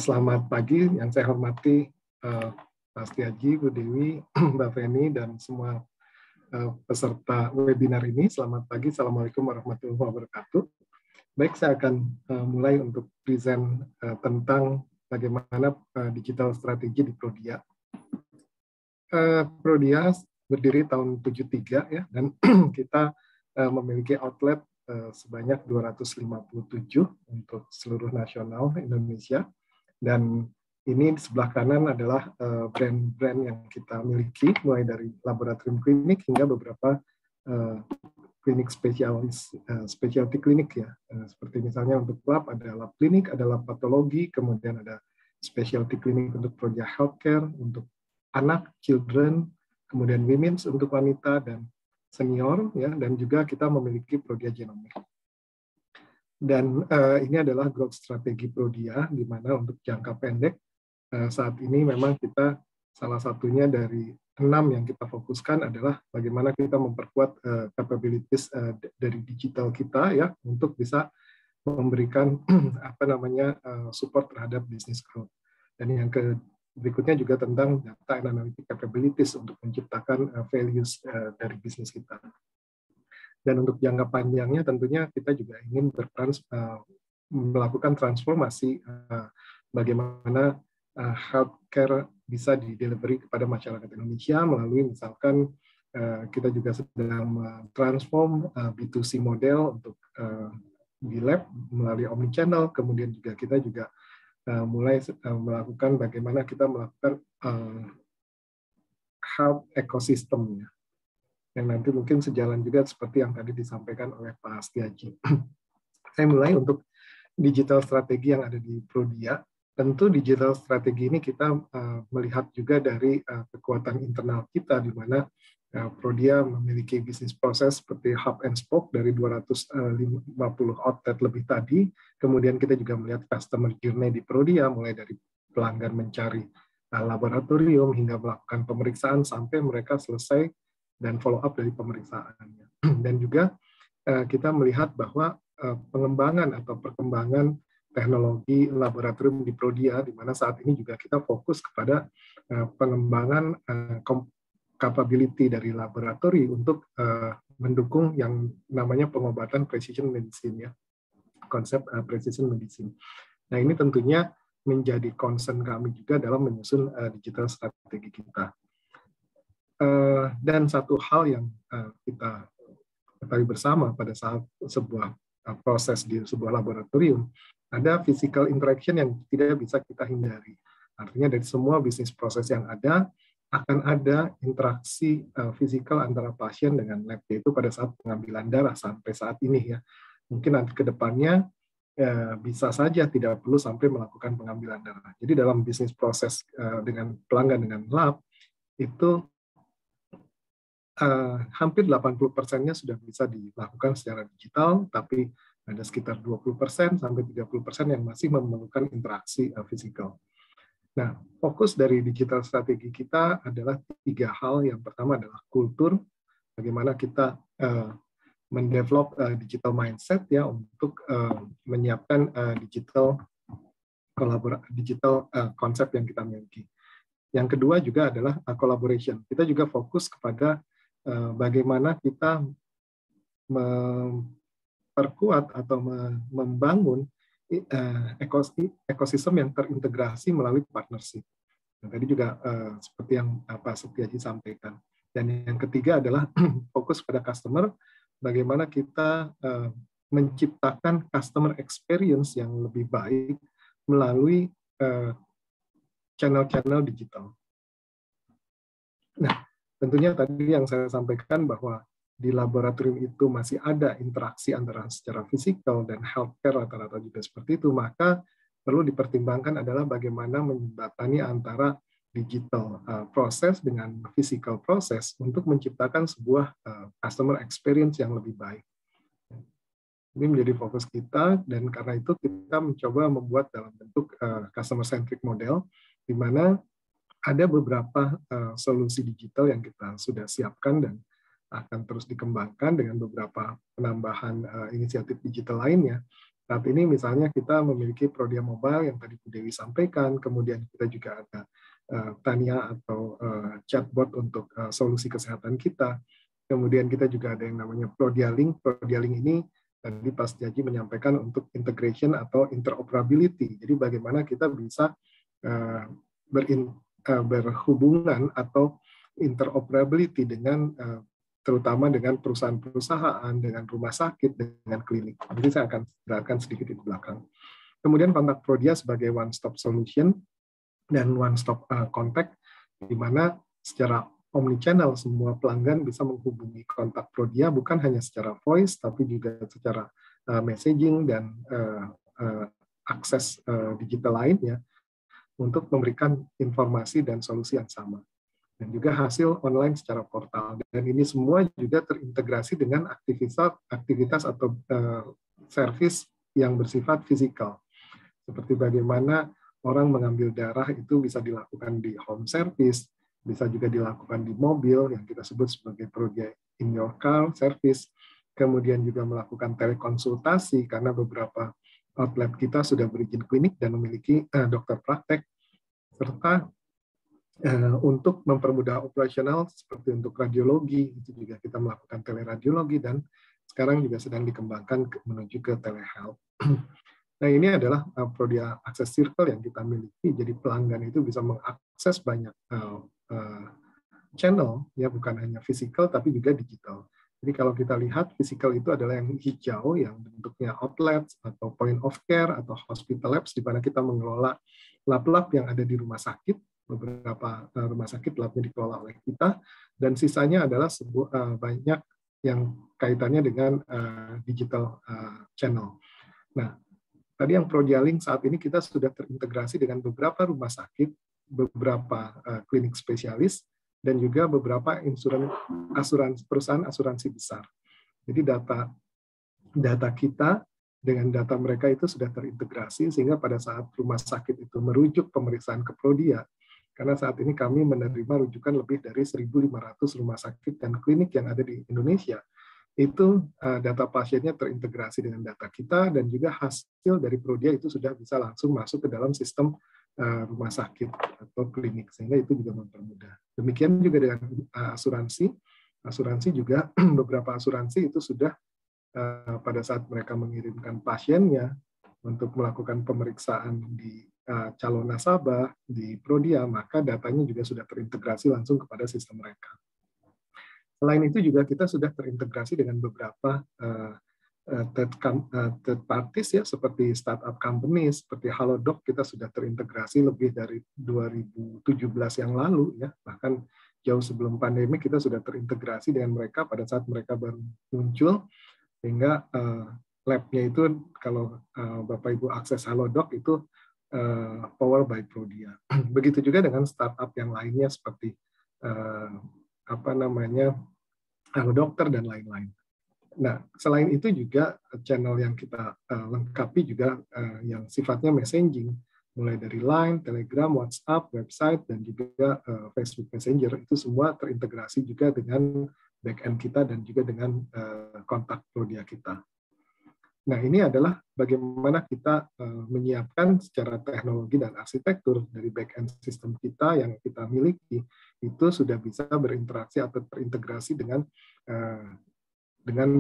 Selamat pagi yang saya hormati Pak Setiaji, Bu Dewi, Mbak Feni, dan semua peserta webinar ini. Selamat pagi. Assalamualaikum warahmatullahi wabarakatuh. Baik, saya akan mulai untuk present tentang bagaimana digital strategi di Prodia. Prodia berdiri tahun 73 ya, dan kita memiliki outlet sebanyak 257 untuk seluruh nasional Indonesia, dan ini di sebelah kanan adalah brand-brand yang kita miliki, mulai dari laboratorium klinik hingga beberapa klinik spesialis, specialty klinik ya, seperti misalnya untuk lab ada lab klinik, ada lab patologi, kemudian ada specialty klinik untuk Prodia Healthcare, untuk anak, children, kemudian women's untuk wanita dan senior, ya, dan juga kita memiliki Prodia Genomic. Dan ini adalah growth strategi Prodia, di mana untuk jangka pendek saat ini memang kita salah satunya dari 6 yang kita fokuskan adalah bagaimana kita memperkuat capabilities dari digital kita ya untuk bisa memberikan support terhadap business growth. Dan yang berikutnya juga tentang data and analytic capabilities untuk menciptakan values dari bisnis kita. Dan untuk jangka panjangnya tentunya kita juga ingin melakukan transformasi bagaimana healthcare bisa di-delivery kepada masyarakat Indonesia melalui misalkan kita juga sedang transform B2C model untuk di lab melalui omnichannel, kemudian juga kita juga mulai melakukan bagaimana kita melakukan health ecosystem ya, yang nanti mungkin sejalan juga seperti yang tadi disampaikan oleh Pak Setiaji. Saya mulai untuk digital strategi yang ada di Prodia. tentu digital strategi ini kita melihat juga dari kekuatan internal kita, di mana Prodia memiliki bisnis proses seperti hub and spoke dari 250 outlet lebih tadi. Kemudian kita juga melihat customer journey di Prodia, mulai dari pelanggan mencari laboratorium hingga melakukan pemeriksaan sampai mereka selesai dan follow up dari pemeriksaannya. Dan juga kita melihat bahwa pengembangan atau perkembangan teknologi laboratorium di Prodia, di mana saat ini juga kita fokus kepada pengembangan capability dari laboratori untuk mendukung yang namanya pengobatan precision medicine, ya, konsep precision medicine. Nah, ini tentunya menjadi concern kami juga dalam menyusun digital strategi kita. Dan satu hal yang kita ketahui bersama pada saat sebuah proses di sebuah laboratorium, ada physical interaction yang tidak bisa kita hindari. Artinya dari semua bisnis proses yang ada, akan ada interaksi fisikal antara pasien dengan lab, yaitu pada saat pengambilan darah sampai saat ini, ya. Mungkin nanti ke depannya bisa saja tidak perlu sampai melakukan pengambilan darah. Jadi dalam bisnis proses dengan pelanggan dengan lab, itu hampir 80%-nya sudah bisa dilakukan secara digital, tapi ada sekitar 20% sampai 30% yang masih memerlukan interaksi fisikal. Nah, fokus dari digital strategi kita adalah 3 hal. Yang pertama adalah kultur, bagaimana kita mendevelop digital mindset, ya, untuk menyiapkan digital konsep yang kita miliki. Yang kedua juga adalah collaboration. Kita juga fokus kepada bagaimana kita memperkuat atau membangun ekosistem yang terintegrasi melalui partnership. Nah, tadi juga seperti yang Pak Setiaji sampaikan. Dan yang ketiga adalah fokus pada customer, bagaimana kita menciptakan customer experience yang lebih baik melalui channel-channel digital. Nah, tentunya tadi yang saya sampaikan bahwa di laboratorium itu masih ada interaksi antara secara fisikal dan healthcare rata-rata juga seperti itu, maka perlu dipertimbangkan adalah bagaimana menjembatani antara digital proses dengan physical proses untuk menciptakan sebuah customer experience yang lebih baik. Ini menjadi fokus kita, dan karena itu kita mencoba membuat dalam bentuk customer-centric model, di mana ada beberapa solusi digital yang kita sudah siapkan dan akan terus dikembangkan dengan beberapa penambahan inisiatif digital lainnya. Saat ini misalnya kita memiliki Prodia Mobile yang tadi Bu Dewi sampaikan, kemudian kita juga ada Tania atau chatbot untuk solusi kesehatan kita. Kemudian kita juga ada yang namanya Prodia Link. Prodia Link ini tadi Pak Setiaji menyampaikan untuk integration atau interoperability. Jadi bagaimana kita bisa berhubungan atau interoperability dengan terutama dengan perusahaan-perusahaan, dengan rumah sakit, dengan klinik. Jadi saya akan jelaskan sedikit di belakang. Kemudian kontak Prodia sebagai one-stop solution dan one-stop contact, di mana secara omnichannel semua pelanggan bisa menghubungi kontak Prodia bukan hanya secara voice, tapi juga secara messaging dan akses digital lainnya untuk memberikan informasi dan solusi yang sama. Dan juga hasil online secara portal. Dan ini semua juga terintegrasi dengan aktivitas atau service yang bersifat fisikal. Seperti bagaimana orang mengambil darah itu bisa dilakukan di home service, bisa juga dilakukan di mobil yang kita sebut sebagai Prodia in your car service. Kemudian juga melakukan telekonsultasi karena beberapa outlet kita sudah berizin klinik dan memiliki dokter praktek, serta untuk mempermudah operasional seperti untuk radiologi, itu juga kita melakukan teleradiologi, dan sekarang juga sedang dikembangkan menuju ke telehealth. Nah, ini adalah Prodia Access Circle yang kita miliki, jadi pelanggan itu bisa mengakses banyak channel, ya, bukan hanya fisikal tapi juga digital. Jadi kalau kita lihat fisikal itu adalah yang hijau, yang bentuknya outlets atau point of care atau hospital labs, di mana kita mengelola lab-lab yang ada di rumah sakit. Beberapa rumah sakit labnya dikelola oleh kita, dan sisanya adalah banyak yang kaitannya dengan digital channel. Nah, tadi yang ProDialing saat ini kita sudah terintegrasi dengan beberapa rumah sakit, beberapa klinik spesialis, dan juga beberapa perusahaan asuransi besar. Jadi data kita dengan data mereka itu sudah terintegrasi, sehingga pada saat rumah sakit itu merujuk pemeriksaan ke Prodia, karena saat ini kami menerima rujukan lebih dari 1.500 rumah sakit dan klinik yang ada di Indonesia, itu data pasiennya terintegrasi dengan data kita, dan juga hasil dari Prodia itu sudah bisa langsung masuk ke dalam sistem rumah sakit atau klinik, sehingga itu juga mempermudah. Demikian juga dengan asuransi juga beberapa asuransi itu sudah pada saat mereka mengirimkan pasiennya untuk melakukan pemeriksaan di calon nasabah di Prodia, maka datanya juga sudah terintegrasi langsung kepada sistem mereka. Selain itu juga kita sudah terintegrasi dengan beberapa third parties ya, seperti startup company, seperti Halodoc, kita sudah terintegrasi lebih dari 2017 yang lalu ya, bahkan jauh sebelum pandemi kita sudah terintegrasi dengan mereka pada saat mereka baru muncul, sehingga lab-nya itu kalau Bapak Ibu akses Halodoc itu power by Prodia. Begitu juga dengan startup yang lainnya seperti Dokter dan lain-lain. Nah, selain itu juga channel yang kita lengkapi juga yang sifatnya messaging, mulai dari Line, Telegram, WhatsApp, website, dan juga Facebook Messenger, itu semua terintegrasi juga dengan back-end kita dan juga dengan kontak Prodia kita. Nah, ini adalah bagaimana kita menyiapkan secara teknologi dan arsitektur dari back-end sistem kita yang kita miliki, itu sudah bisa berinteraksi atau terintegrasi dengan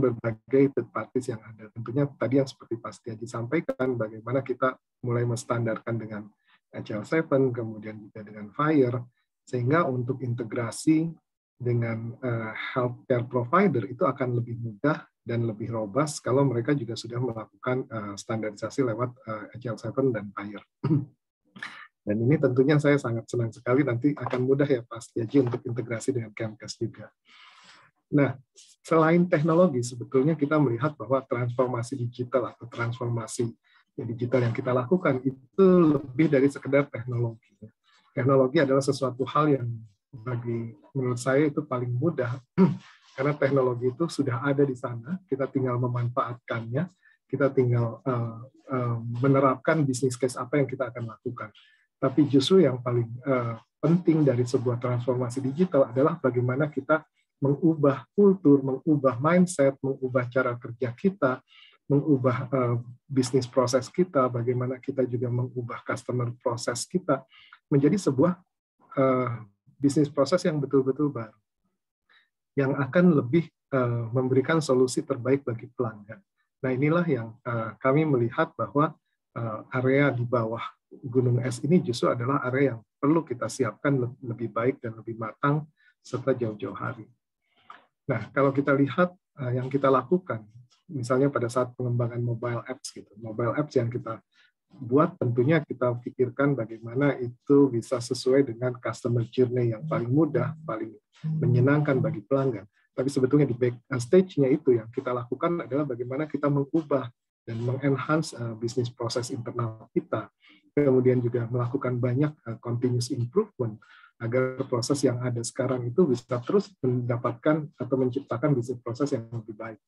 berbagai third parties yang ada. Tentunya tadi yang seperti Pak Setiaji sampaikan, bagaimana kita mulai menstandarkan dengan HL7, kemudian juga dengan FHIR, sehingga untuk integrasi dengan healthcare provider itu akan lebih mudah dan lebih robust kalau mereka juga sudah melakukan standarisasi lewat HL7 dan FHIR. Dan ini tentunya saya sangat senang sekali, nanti akan mudah ya Pak Setiaji untuk integrasi dengan Kemkes juga. Nah, selain teknologi, sebetulnya kita melihat bahwa transformasi digital atau transformasi digital yang kita lakukan itu lebih dari sekedar teknologi. Teknologi adalah sesuatu hal yang menurut saya itu paling mudah, karena teknologi itu sudah ada di sana, kita tinggal memanfaatkannya, kita tinggal menerapkan bisnis case apa yang kita akan lakukan. Tapi justru yang paling penting dari sebuah transformasi digital adalah bagaimana kita mengubah kultur, mengubah mindset, mengubah cara kerja kita, mengubah bisnis proses kita, bagaimana kita juga mengubah customer proses kita menjadi sebuah bisnis proses yang betul-betul baru, yang akan lebih memberikan solusi terbaik bagi pelanggan. Nah, inilah yang kami melihat bahwa area di bawah Gunung Es ini justru adalah area yang perlu kita siapkan lebih baik dan lebih matang serta jauh-jauh hari. Nah, kalau kita lihat yang kita lakukan, misalnya pada saat pengembangan mobile apps gitu, mobile apps yang kita buat tentunya kita pikirkan bagaimana itu bisa sesuai dengan customer journey yang paling mudah, paling menyenangkan bagi pelanggan. Tapi sebetulnya di back stage-nya itu yang kita lakukan adalah bagaimana kita mengubah dan mengenhance bisnis proses internal kita, kemudian juga melakukan banyak continuous improvement agar proses yang ada sekarang itu bisa terus mendapatkan atau menciptakan bisnis proses yang lebih baik.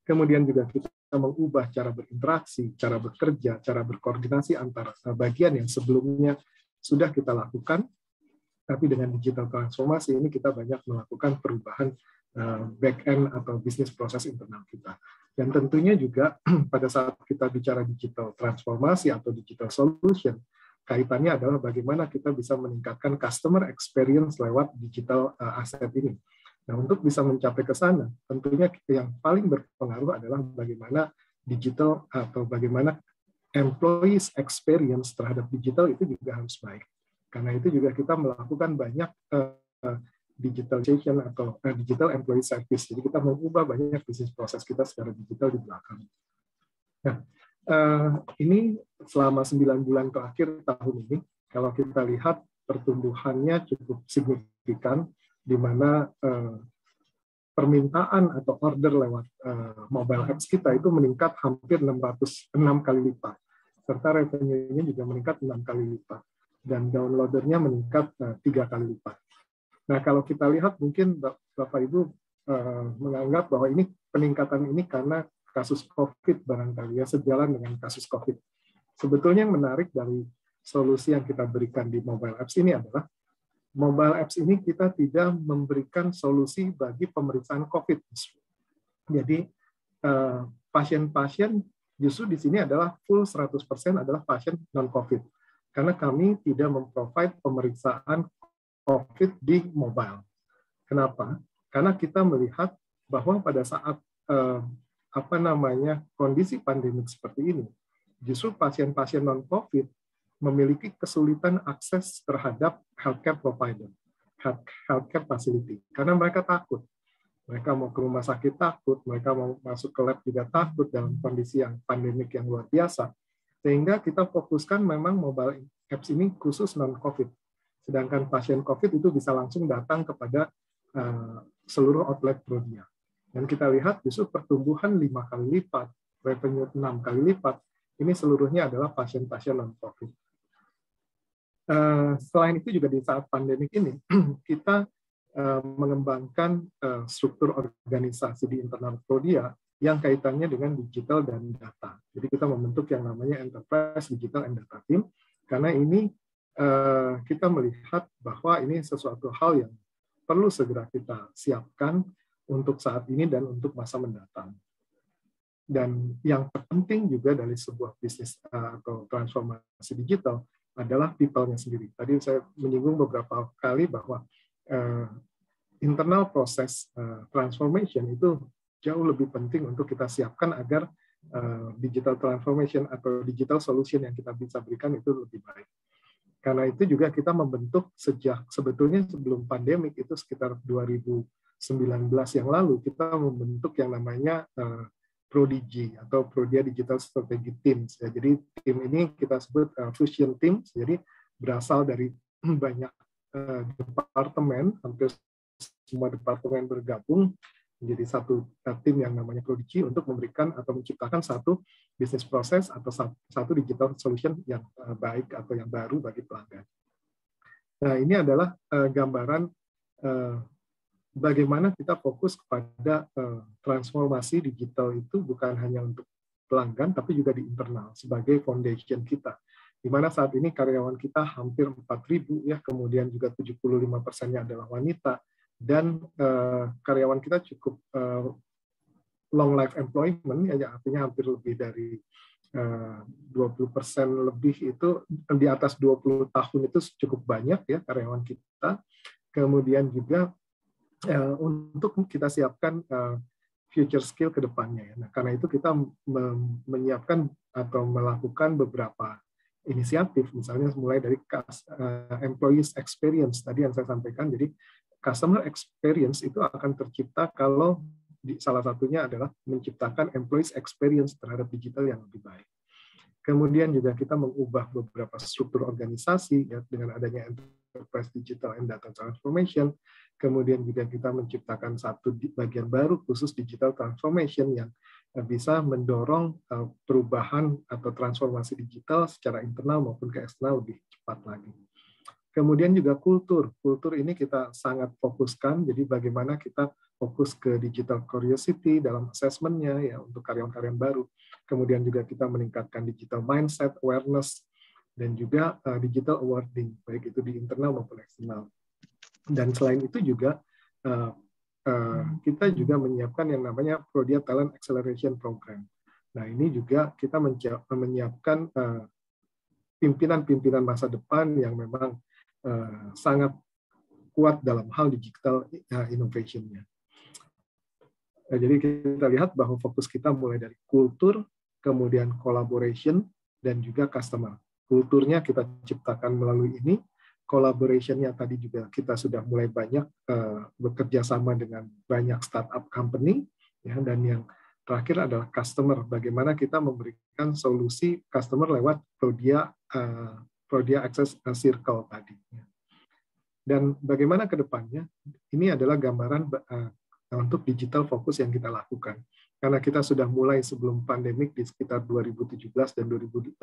Kemudian juga kita mengubah cara berinteraksi, cara bekerja, cara berkoordinasi antara bagian yang sebelumnya sudah kita lakukan, tapi dengan digital transformasi ini kita banyak melakukan perubahan back-end atau bisnis proses internal kita. Dan tentunya juga pada saat kita bicara digital transformasi atau digital solution, kaitannya adalah bagaimana kita bisa meningkatkan customer experience lewat digital asset ini. Nah, untuk bisa mencapai ke sana, tentunya yang paling berpengaruh adalah bagaimana digital atau bagaimana employees experience terhadap digital itu juga harus baik. Karena itu juga kita melakukan banyak digitalization atau digital employee service. Jadi kita mengubah banyak bisnis proses kita secara digital di belakang. Nah, ini selama 9 bulan terakhir tahun ini, kalau kita lihat pertumbuhannya cukup signifikan, di mana permintaan atau order lewat mobile apps kita itu meningkat hampir 6 kali lipat. serta revenue-nya juga meningkat 6 kali lipat, dan downloadernya meningkat 3 kali lipat. Nah, kalau kita lihat mungkin Bapak Ibu menganggap bahwa ini peningkatan ini karena kasus COVID barangkali ya, sejalan dengan kasus COVID. Sebetulnya yang menarik dari solusi yang kita berikan di mobile apps ini adalah mobile apps ini kita tidak memberikan solusi bagi pemeriksaan COVID. Jadi pasien-pasien justru di sini adalah full 100% adalah pasien non-COVID. Karena kami tidak memprovide pemeriksaan COVID di mobile. Kenapa? Karena kita melihat bahwa pada saat kondisi pandemik seperti ini, justru pasien-pasien non-COVID memiliki kesulitan akses terhadap healthcare provider, healthcare facility, karena mereka takut. Mereka mau ke rumah sakit takut, mereka mau masuk ke lab juga takut dalam kondisi yang pandemik yang luar biasa. Sehingga kita fokuskan memang mobile apps ini khusus non-COVID. Sedangkan pasien COVID itu bisa langsung datang kepada seluruh outlet Prodia. Dan kita lihat justru pertumbuhan 5 kali lipat, revenue 6 kali lipat, ini seluruhnya adalah pasien-pasien non-COVID. Selain itu juga di saat pandemik ini, kita mengembangkan struktur organisasi di internal Prodia yang kaitannya dengan digital dan data. Jadi kita membentuk yang namanya Enterprise Digital and Data Team, karena ini kita melihat bahwa ini sesuatu hal yang perlu segera kita siapkan untuk saat ini dan untuk masa mendatang. Dan yang terpenting juga dari sebuah bisnis atau transformasi digital adalah people-nya sendiri. Tadi saya menyinggung beberapa kali bahwa internal proses transformation itu jauh lebih penting untuk kita siapkan agar digital transformation atau digital solution yang kita bisa berikan itu lebih baik. Karena itu juga kita membentuk sejak sebetulnya sebelum pandemik itu sekitar 2019 yang lalu kita membentuk yang namanya Prodigy atau Prodia Digital Strategy Teams. Ya, jadi tim ini kita sebut Fusion Teams. Jadi berasal dari banyak departemen, hampir semua departemen bergabung menjadi satu tim yang namanya Prodigy untuk memberikan atau menciptakan satu bisnis proses atau satu digital solution yang baik atau yang baru bagi pelanggan. Nah, ini adalah gambaran bagaimana kita fokus kepada transformasi digital itu bukan hanya untuk pelanggan, tapi juga di internal sebagai foundation kita. Di mana saat ini karyawan kita hampir 4.000, ya, kemudian juga 75%-nya adalah wanita, dan karyawan kita cukup long life employment, ya, artinya hampir lebih dari 20% lebih itu di atas 20 tahun itu cukup banyak, ya, karyawan kita. Kemudian juga untuk kita siapkan future skill ke depannya. Ya. Nah, karena itu kita menyiapkan atau melakukan beberapa inisiatif, misalnya mulai dari employees experience tadi yang saya sampaikan. Jadi customer experience itu akan tercipta kalau salah satunya adalah menciptakan employees experience terhadap digital yang lebih baik. Kemudian juga kita mengubah beberapa struktur organisasi, ya, dengan adanya Enterprise Digital and Data Transformation. Kemudian juga kita menciptakan satu bagian baru khusus digital transformation yang bisa mendorong perubahan atau transformasi digital secara internal maupun ke eksternal lebih cepat lagi. Kemudian juga kultur. Kultur ini kita sangat fokuskan, jadi bagaimana kita fokus ke digital curiosity dalam assessment-nya, ya, untuk karyawan-karyawan baru. Kemudian juga kita meningkatkan digital mindset, awareness, dan juga digital awarding, baik itu di internal maupun eksternal. Dan selain itu juga kita juga menyiapkan yang namanya Prodia Talent Acceleration Program. Nah, ini juga kita menyiapkan pimpinan-pimpinan masa depan yang memang sangat kuat dalam hal digital innovation-nya. Jadi kita lihat bahwa fokus kita mulai dari kultur, kemudian collaboration, dan juga customer. Kulturnya kita ciptakan melalui ini, collaboration-nya tadi juga kita sudah mulai banyak bekerja sama dengan banyak startup company, ya, dan yang terakhir adalah customer. Bagaimana kita memberikan solusi customer lewat Prodia Access Circle tadi. Dan bagaimana ke depannya, ini adalah gambaran untuk digital fokus yang kita lakukan. karena kita sudah mulai sebelum pandemik di sekitar 2017 dan 2018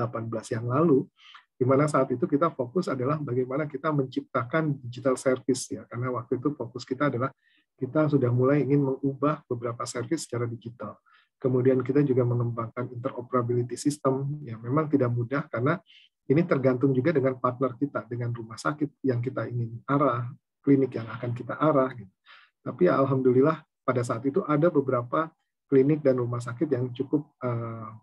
yang lalu, di mana saat itu kita fokus adalah bagaimana kita menciptakan digital service ya, karena waktu itu fokus kita adalah kita sudah mulai ingin mengubah beberapa service secara digital. Kemudian kita juga mengembangkan interoperability system yang memang tidak mudah karena ini tergantung juga dengan partner kita, dengan rumah sakit yang kita ingin arah, klinik yang akan kita arah. Gitu. Tapi ya, alhamdulillah pada saat itu ada beberapa klinik dan rumah sakit yang cukup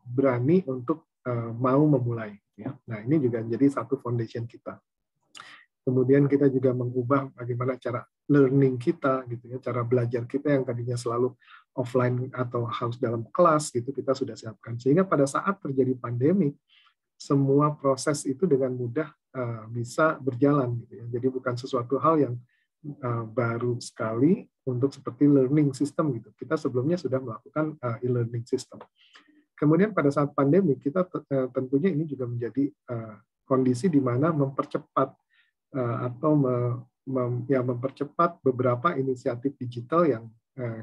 berani untuk mau memulai. Ya. Nah, ini juga jadi satu foundation kita. Kemudian kita juga mengubah bagaimana cara learning kita, gitu ya, cara belajar kita yang tadinya selalu offline atau harus dalam kelas, gitu kita sudah siapkan. Sehingga pada saat terjadi pandemi, semua proses itu dengan mudah bisa berjalan. Gitu ya. Jadi bukan sesuatu hal yang baru sekali untuk seperti learning system gitu. Kita sebelumnya sudah melakukan e-learning system. Kemudian pada saat pandemi kita tentunya ini juga menjadi kondisi di mana mempercepat atau mempercepat beberapa inisiatif digital yang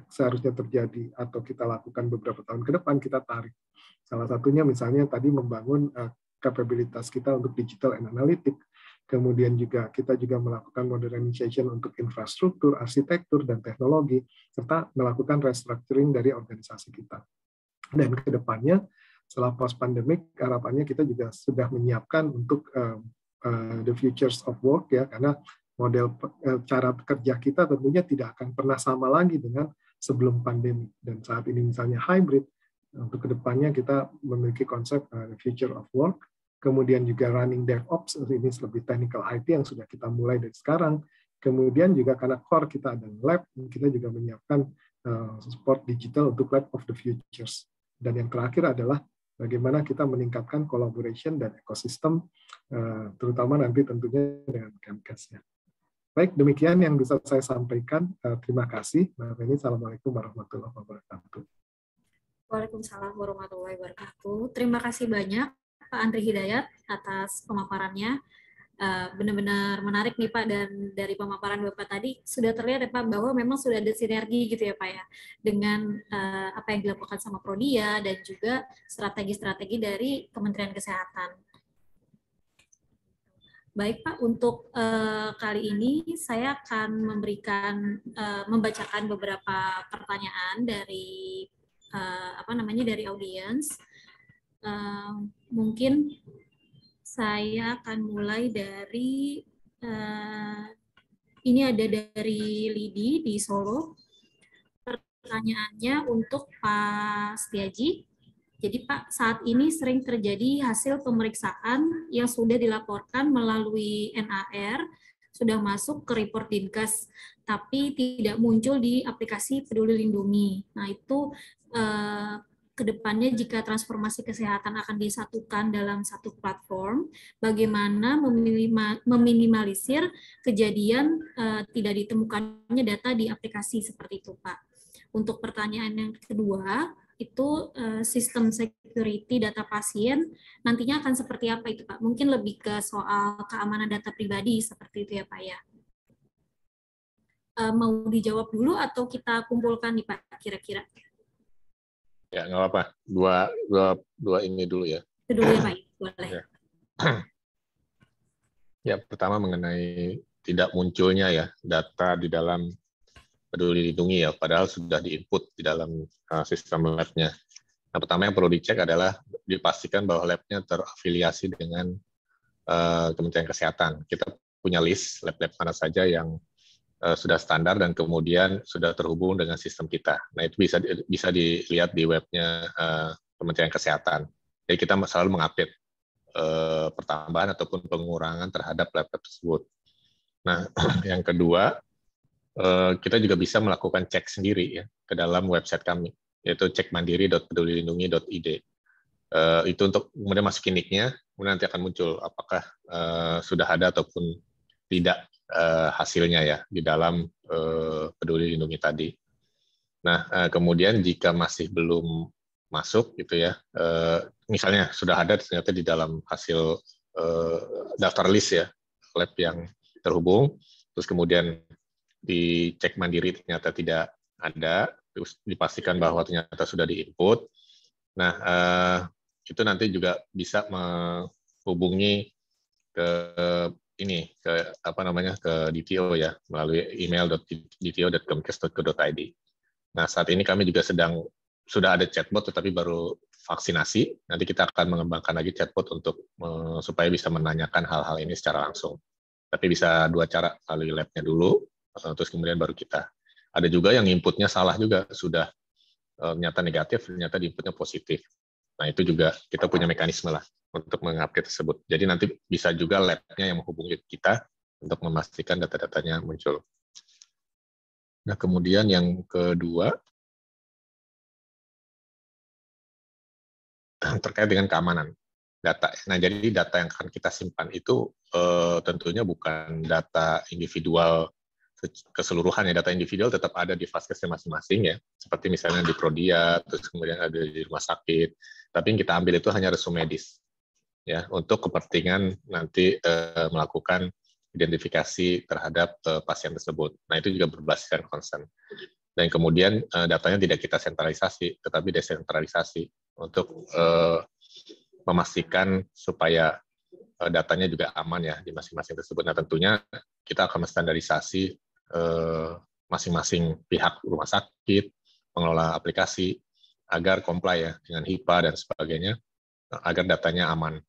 seharusnya terjadi atau kita lakukan beberapa tahun ke depan kita tarik. Salah satunya misalnya tadi membangun kapabilitas kita untuk digital and analytics. Kemudian juga kita juga melakukan modernization untuk infrastruktur, arsitektur, dan teknologi, serta melakukan restructuring dari organisasi kita. Dan ke depannya, setelah post-pandemic, harapannya kita juga sudah menyiapkan untuk the futures of work, ya, karena model cara kerja kita tentunya tidak akan pernah sama lagi dengan sebelum pandemi. Dan saat ini misalnya hybrid, untuk ke depannya kita memiliki konsep the future of work, kemudian juga running DevOps, ini lebih technical IT yang sudah kita mulai dari sekarang. Kemudian juga karena core kita ada lab, kita juga menyiapkan support digital untuk lab of the futures. Dan yang terakhir adalah bagaimana kita meningkatkan collaboration dan ekosistem, terutama nanti tentunya dengan Kemkes. Baik, demikian yang bisa saya sampaikan. Terima kasih. Assalamualaikum warahmatullahi wabarakatuh. Waalaikumsalam warahmatullahi wabarakatuh. Terima kasih banyak Pak Andri Hidayat atas pemaparannya. Benar-benar menarik nih Pak, dan dari pemaparan Bapak tadi sudah terlihat ya Pak bahwa memang sudah ada sinergi gitu ya Pak ya dengan apa yang dilakukan sama Prodia dan juga strategi-strategi dari Kementerian Kesehatan. Baik Pak, untuk kali ini saya akan membacakan beberapa pertanyaan dari dari audiens. Mungkin saya akan mulai dari ini ada dari Lidi di Solo. Pertanyaannya untuk Pak Setiaji. Jadi Pak, saat ini sering terjadi hasil pemeriksaan yang sudah dilaporkan melalui NAR, sudah masuk ke report Dinkes, tapi tidak muncul di aplikasi Peduli Lindungi. Nah itu kedepannya jika transformasi kesehatan akan disatukan dalam satu platform, bagaimana meminimalisir kejadian tidak ditemukannya data di aplikasi seperti itu, Pak. Untuk pertanyaan yang kedua, itu sistem security data pasien nantinya akan seperti apa itu, Pak? Mungkin lebih ke soal keamanan data pribadi seperti itu ya, Pak ya. Mau dijawab dulu atau kita kumpulkan nih, Pak, kira-kira? Ya, nggak apa-apa. Dua ini dulu ya. Itu dulu ya, Pak. Boleh. Ya. Ya, pertama mengenai tidak munculnya ya data di dalam Peduli Lindungi ya, padahal sudah diinput di dalam sistem lab-nya. Nah, pertama yang perlu dicek adalah dipastikan bahwa lab-nya terafiliasi dengan Kementerian Kesehatan. Kita punya list lab-lab mana saja yang sudah standar dan kemudian sudah terhubung dengan sistem kita. Nah, itu bisa dilihat di webnya Kementerian Kesehatan. Jadi kita selalu mengupdate pertambahan ataupun pengurangan terhadap lab tersebut. Nah, yang kedua, kita juga bisa melakukan cek sendiri ya ke dalam website kami, yaitu cekmandiri.pedulilindungi.id. Itu untuk kemudian masukin nick-nya, kemudian nanti akan muncul apakah sudah ada ataupun tidak hasilnya ya di dalam Peduli Lindungi tadi. Nah, kemudian jika masih belum masuk gitu ya, misalnya sudah ada ternyata di dalam hasil daftar list ya lab yang terhubung, terus kemudian dicek mandiri ternyata tidak ada, dipastikan bahwa ternyata sudah di-input. Nah, itu nanti juga bisa menghubungi ke DTO ya, melalui email.dto.kemkes.go.id. Nah, saat ini kami juga sudah ada chatbot, tetapi baru vaksinasi. Nanti kita akan mengembangkan lagi chatbot untuk supaya bisa menanyakan hal-hal ini secara langsung. Tapi bisa dua cara, melalui lab-nya dulu, terus kemudian baru kita. Ada juga yang inputnya salah juga, sudah ternyata negatif, ternyata inputnya positif. Nah, itu juga kita punya mekanisme lah untuk mengupdate tersebut. Jadi nanti bisa juga lab-nya yang menghubungi kita untuk memastikan data-datanya muncul. Nah, kemudian yang kedua, terkait dengan keamanan data. Nah, jadi data yang akan kita simpan itu tentunya bukan data individual keseluruhan ya, data individual tetap ada di vaskesnya masing-masing ya, seperti misalnya di Prodia, terus kemudian ada di rumah sakit, tapi yang kita ambil itu hanya resume medis ya, untuk kepentingan nanti melakukan identifikasi terhadap pasien tersebut. Nah, itu juga berbasiskan consent. Dan kemudian datanya tidak kita sentralisasi, tetapi desentralisasi untuk memastikan supaya datanya juga aman ya di masing-masing tersebut. Nah, tentunya kita akan menstandarisasi masing-masing pihak rumah sakit, pengelola aplikasi, agar comply ya dengan HIPAA dan sebagainya, agar datanya aman.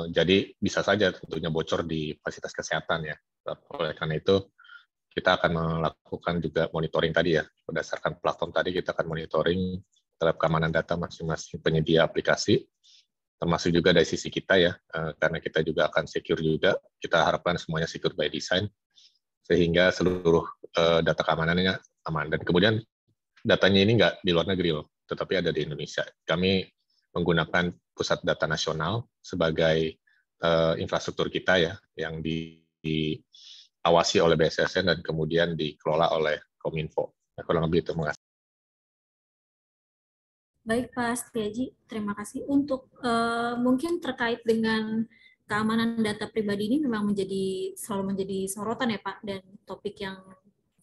Jadi bisa saja tentunya bocor di fasilitas kesehatan ya. Oleh karena itu, kita akan melakukan juga monitoring tadi ya. Berdasarkan platform tadi, kita akan monitoring terhadap keamanan data masing-masing penyedia aplikasi, termasuk juga dari sisi kita ya, karena kita juga akan secure juga. Kita harapkan semuanya secure by design, sehingga seluruh data keamanannya aman. Dan kemudian datanya ini nggak di luar negeri loh, tetapi ada di Indonesia. Kami menggunakan pusat data nasional sebagai infrastruktur kita ya, yang diawasi oleh BSSN dan kemudian dikelola oleh Kominfo. Nah, kurang lebih itu. Mengasih. Baik Pak Setiaji, terima kasih. Untuk mungkin terkait dengan keamanan data pribadi ini memang selalu menjadi sorotan ya Pak, dan topik yang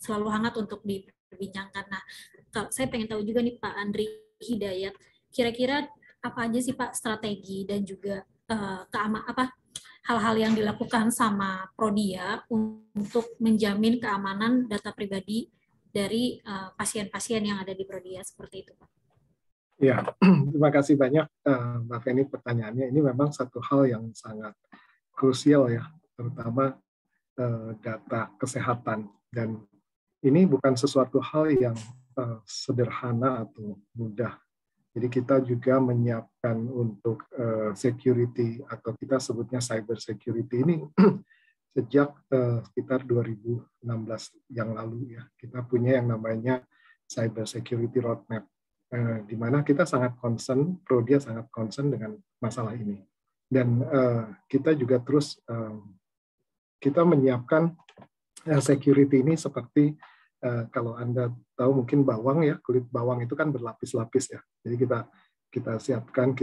selalu hangat untuk diperbincangkan. Nah, saya pengen tahu juga nih Pak Andri Hidayat, kira-kira apa aja sih Pak strategi dan juga hal-hal yang dilakukan sama Prodia untuk menjamin keamanan data pribadi dari pasien-pasien yang ada di Prodia seperti itu Pak? Ya, terima kasih banyak Mbak Feni pertanyaannya. Ini memang satu hal yang sangat krusial ya, terutama data kesehatan. Dan ini bukan sesuatu hal yang sederhana atau mudah. Jadi kita juga menyiapkan untuk security atau kita sebutnya cyber security ini sejak sekitar 2016 yang lalu ya. Kita punya yang namanya cyber security roadmap, di mana kita sangat concern, Prodia sangat concern dengan masalah ini. Dan kita juga terus kita menyiapkan security ini seperti kalau Anda tahu mungkin bawang ya, kulit bawang itu kan berlapis-lapis ya. Jadi kita siapkan,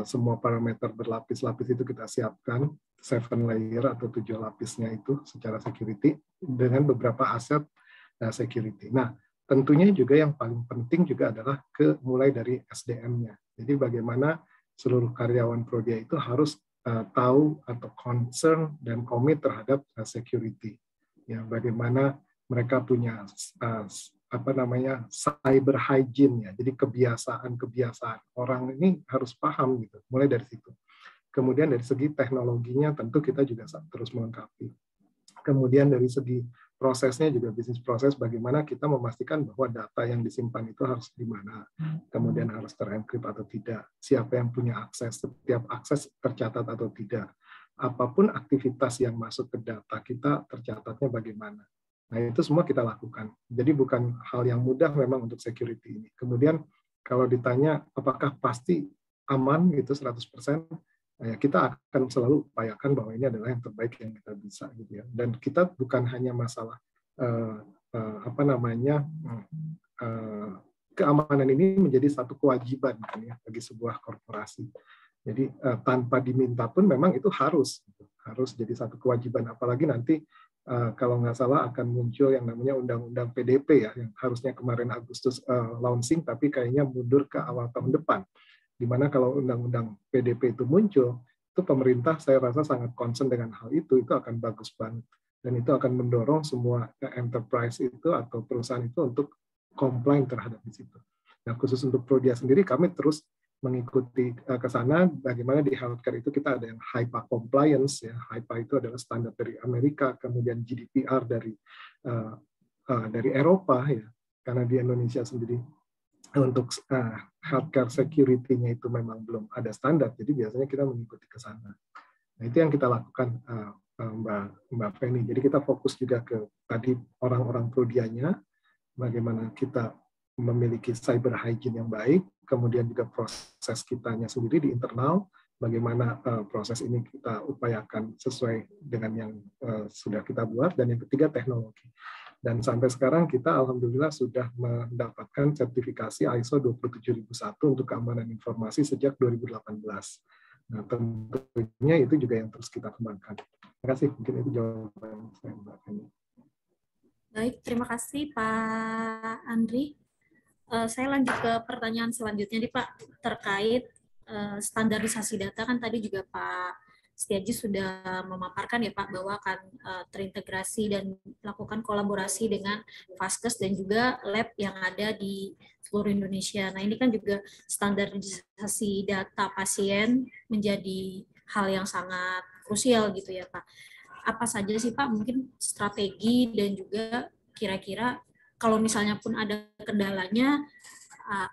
semua parameter berlapis-lapis itu kita siapkan, 7 layer atau 7 lapisnya itu secara security dengan beberapa aset security. Nah, tentunya juga yang paling penting juga adalah mulai dari SDM-nya. Jadi bagaimana seluruh karyawan Prodia itu harus tahu atau concern dan komit terhadap security. Ya, bagaimana mereka punya cyber hygiene ya. Jadi kebiasaan orang ini harus paham gitu. Mulai dari situ. Kemudian dari segi teknologinya tentu kita juga terus melengkapi. Kemudian dari segi prosesnya juga bisnis proses, bagaimana kita memastikan bahwa data yang disimpan itu harus di mana, kemudian harus terenkrip atau tidak, siapa yang punya akses, setiap akses tercatat atau tidak, apapun aktivitas yang masuk ke data kita tercatatnya bagaimana. Nah, itu semua kita lakukan. Jadi bukan hal yang mudah memang untuk security ini. Kemudian kalau ditanya apakah pasti aman gitu 100%, ya kita akan selalu upayakan bahwa ini adalah yang terbaik yang kita bisa gitu ya. Dan kita bukan hanya masalah keamanan ini menjadi satu kewajiban kan ya bagi sebuah korporasi. Jadi tanpa diminta pun memang itu harus jadi satu kewajiban, apalagi nanti kalau nggak salah akan muncul yang namanya Undang-Undang PDP ya, yang harusnya kemarin Agustus launching, tapi kayaknya mundur ke awal tahun depan. Dimana kalau Undang-Undang PDP itu muncul, itu pemerintah saya rasa sangat concern dengan hal itu akan bagus banget. Dan itu akan mendorong semua enterprise itu atau perusahaan itu untuk comply terhadap di situ. Nah, khusus untuk Prodia sendiri, kami terus mengikuti ke sana. Bagaimana di healthcare itu kita ada yang HIPAA compliance, ya. HIPAA itu adalah standar dari Amerika, kemudian GDPR dari Eropa, ya. Karena di Indonesia sendiri untuk healthcare security-nya itu memang belum ada standar, jadi biasanya kita mengikuti ke sana. Nah, itu yang kita lakukan, Mbak Feni. Jadi kita fokus juga ke tadi orang-orang Prodianya, bagaimana kita memiliki cyber hygiene yang baik, kemudian juga proses kitanya sendiri di internal, bagaimana proses ini kita upayakan sesuai dengan yang sudah kita buat, dan yang ketiga teknologi. Dan sampai sekarang kita alhamdulillah sudah mendapatkan sertifikasi ISO 27001 untuk keamanan informasi sejak 2018. Nah, tentunya itu juga yang terus kita kembangkan. Terima kasih, mungkin itu jawaban saya, Mbak Feni. Baik, terima kasih Pak Andri. Saya lanjut ke pertanyaan selanjutnya nih Pak, terkait standarisasi data. Kan tadi juga Pak Setiaji sudah memaparkan ya Pak, bahwa akan terintegrasi dan melakukan kolaborasi dengan Vaskes dan juga lab yang ada di seluruh Indonesia. Nah, ini kan juga standarisasi data pasien menjadi hal yang sangat krusial gitu ya Pak. Apa saja sih Pak mungkin strategi dan juga kira-kira kalau misalnya pun ada kendalanya,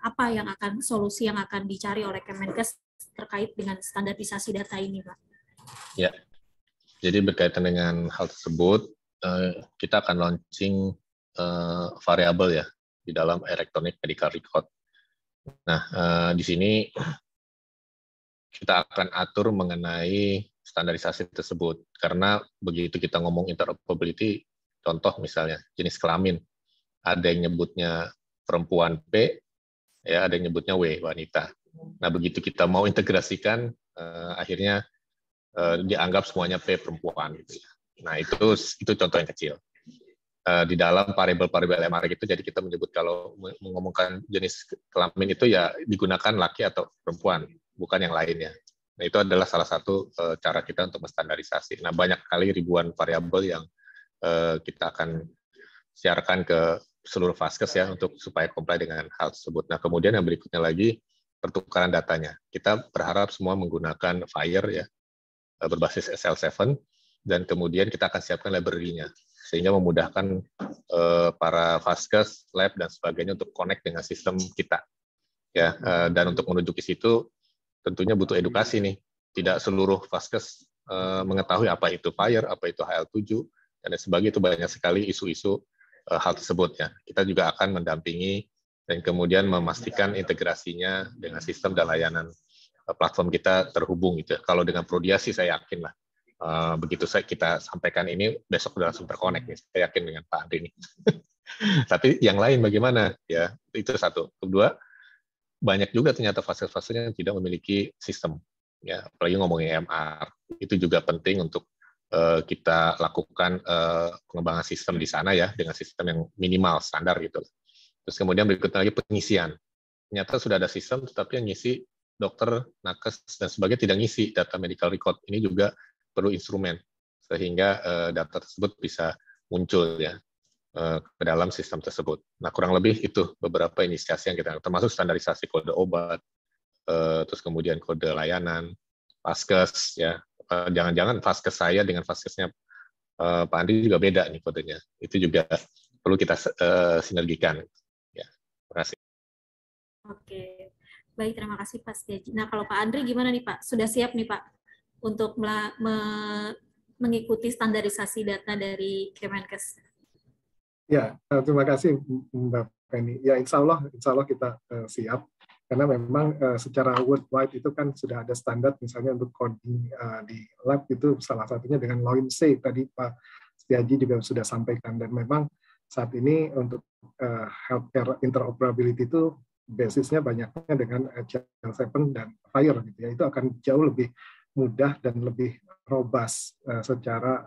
apa yang solusi yang akan dicari oleh Kemenkes terkait dengan standarisasi data ini, Pak? Ya, jadi berkaitan dengan hal tersebut, kita akan launching variabel ya di dalam electronic medical record. Nah, di sini kita akan atur mengenai standarisasi tersebut, karena begitu kita ngomong interoperability, contoh misalnya jenis kelamin, ada yang nyebutnya perempuan P, ya ada yang nyebutnya W, wanita. Nah, begitu kita mau integrasikan, akhirnya dianggap semuanya P, perempuan gitu ya. Nah, itu contoh yang kecil. Di dalam variabel-variabel MR itu, jadi kita menyebut kalau mengomongkan jenis kelamin itu ya digunakan laki atau perempuan, bukan yang lainnya. Nah, itu adalah salah satu cara kita untuk menstandarisasi. Nah, banyak kali ribuan variabel yang kita akan siarkan ke seluruh Vaskes ya untuk supaya comply dengan hal tersebut. Nah, kemudian yang berikutnya lagi pertukaran datanya. Kita berharap semua menggunakan FHIR ya, berbasis SL7, dan kemudian kita akan siapkan library-nya sehingga memudahkan para Vaskes, lab dan sebagainya untuk connect dengan sistem kita. Ya, dan untuk menuju ke situ tentunya butuh edukasi nih. Tidak seluruh Vaskes mengetahui apa itu FHIR, apa itu HL7 dan sebagainya. Itu banyak sekali isu-isu hal tersebut ya. Kita juga akan mendampingi dan kemudian memastikan integrasinya dengan sistem dan layanan platform kita terhubung gitu. Kalau dengan Prodia sih saya yakin lah. Begitu kita sampaikan ini besok sudah langsung terkonek nih. Saya yakin dengan Pak Andri ini. Tapi yang lain bagaimana ya? Itu satu. Kedua, banyak juga ternyata Vaskes-Vaskes yang tidak memiliki sistem. Ya, apalagi ngomongin MR. Itu juga penting untuk kita lakukan pengembangan sistem di sana ya, dengan sistem yang minimal, standar gitu. Terus kemudian berikutnya lagi pengisian. Ternyata sudah ada sistem, tetapi yang ngisi dokter, nakes, dan sebagainya tidak ngisi data medical record. Ini juga perlu instrumen, sehingga data tersebut bisa muncul ya ke dalam sistem tersebut. Nah, kurang lebih itu beberapa inisiasi yang kita, termasuk standarisasi kode obat, terus kemudian kode layanan, Vaskes ya. Jangan-jangan Vaskes saya dengan Vaskesnya Pak Andi juga beda nih kodenya. Itu juga perlu kita sinergikan. Ya, terima kasih. Oke, baik, terima kasih Pak Setiaji. Nah, kalau Pak Andri gimana nih Pak? Sudah siap nih Pak untuk mengikuti standarisasi data dari Kemenkes? Ya, terima kasih Mbak Feni. Ya, insya Allah kita siap. Karena memang secara worldwide itu kan sudah ada standar, misalnya untuk coding di lab itu salah satunya dengan LOIMC, tadi Pak Setiaji juga sudah sampaikan. Dan memang saat ini untuk healthcare interoperability itu basisnya banyaknya dengan HL7 dan FHIR gitu ya. Itu akan jauh lebih mudah dan lebih robust secara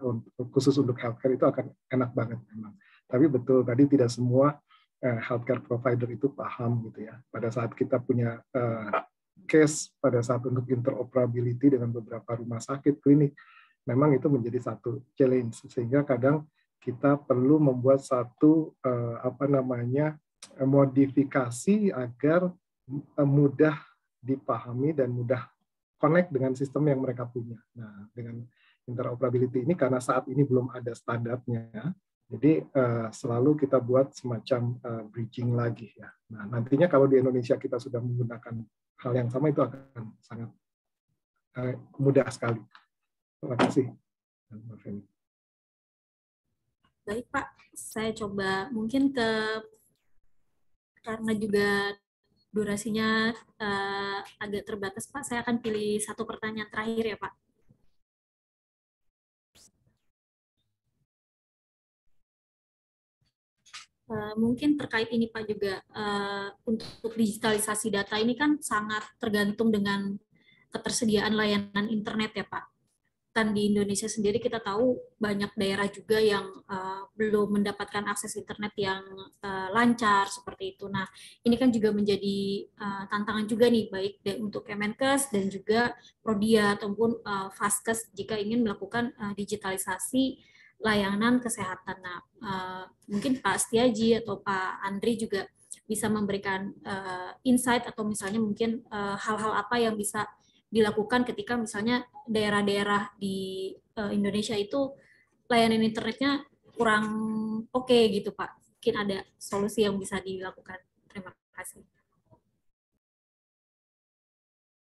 khusus untuk healthcare itu akan enak banget memang. Tapi betul tadi tidak semua healthcare provider itu paham gitu ya. Pada saat kita punya case pada saat untuk interoperability dengan beberapa rumah sakit klinik, memang itu menjadi satu challenge sehingga kadang kita perlu membuat satu modifikasi agar mudah dipahami dan mudah connect dengan sistem yang mereka punya. Nah, dengan interoperability ini karena saat ini belum ada standarnya, jadi selalu kita buat semacam bridging lagi ya. Nah, nantinya kalau di Indonesia kita sudah menggunakan hal yang sama itu akan sangat mudah sekali. Terima kasih. Baik Pak, saya coba mungkin karena juga durasinya agak terbatas Pak, saya akan pilih satu pertanyaan terakhir ya Pak. Mungkin terkait ini Pak juga, untuk digitalisasi data ini kan sangat tergantung dengan ketersediaan layanan internet ya Pak. Kan di Indonesia sendiri kita tahu banyak daerah juga yang belum mendapatkan akses internet yang lancar seperti itu. Nah, ini kan juga menjadi tantangan juga nih, baik untuk Kemenkes dan juga Prodia ataupun Vaskes jika ingin melakukan digitalisasi layanan kesehatan. Nah, mungkin Pak Setiaji atau Pak Andri juga bisa memberikan insight atau misalnya mungkin hal-hal apa yang bisa dilakukan ketika misalnya daerah-daerah di Indonesia itu layanan internetnya kurang oke gitu Pak. Mungkin ada solusi yang bisa dilakukan. Terima kasih.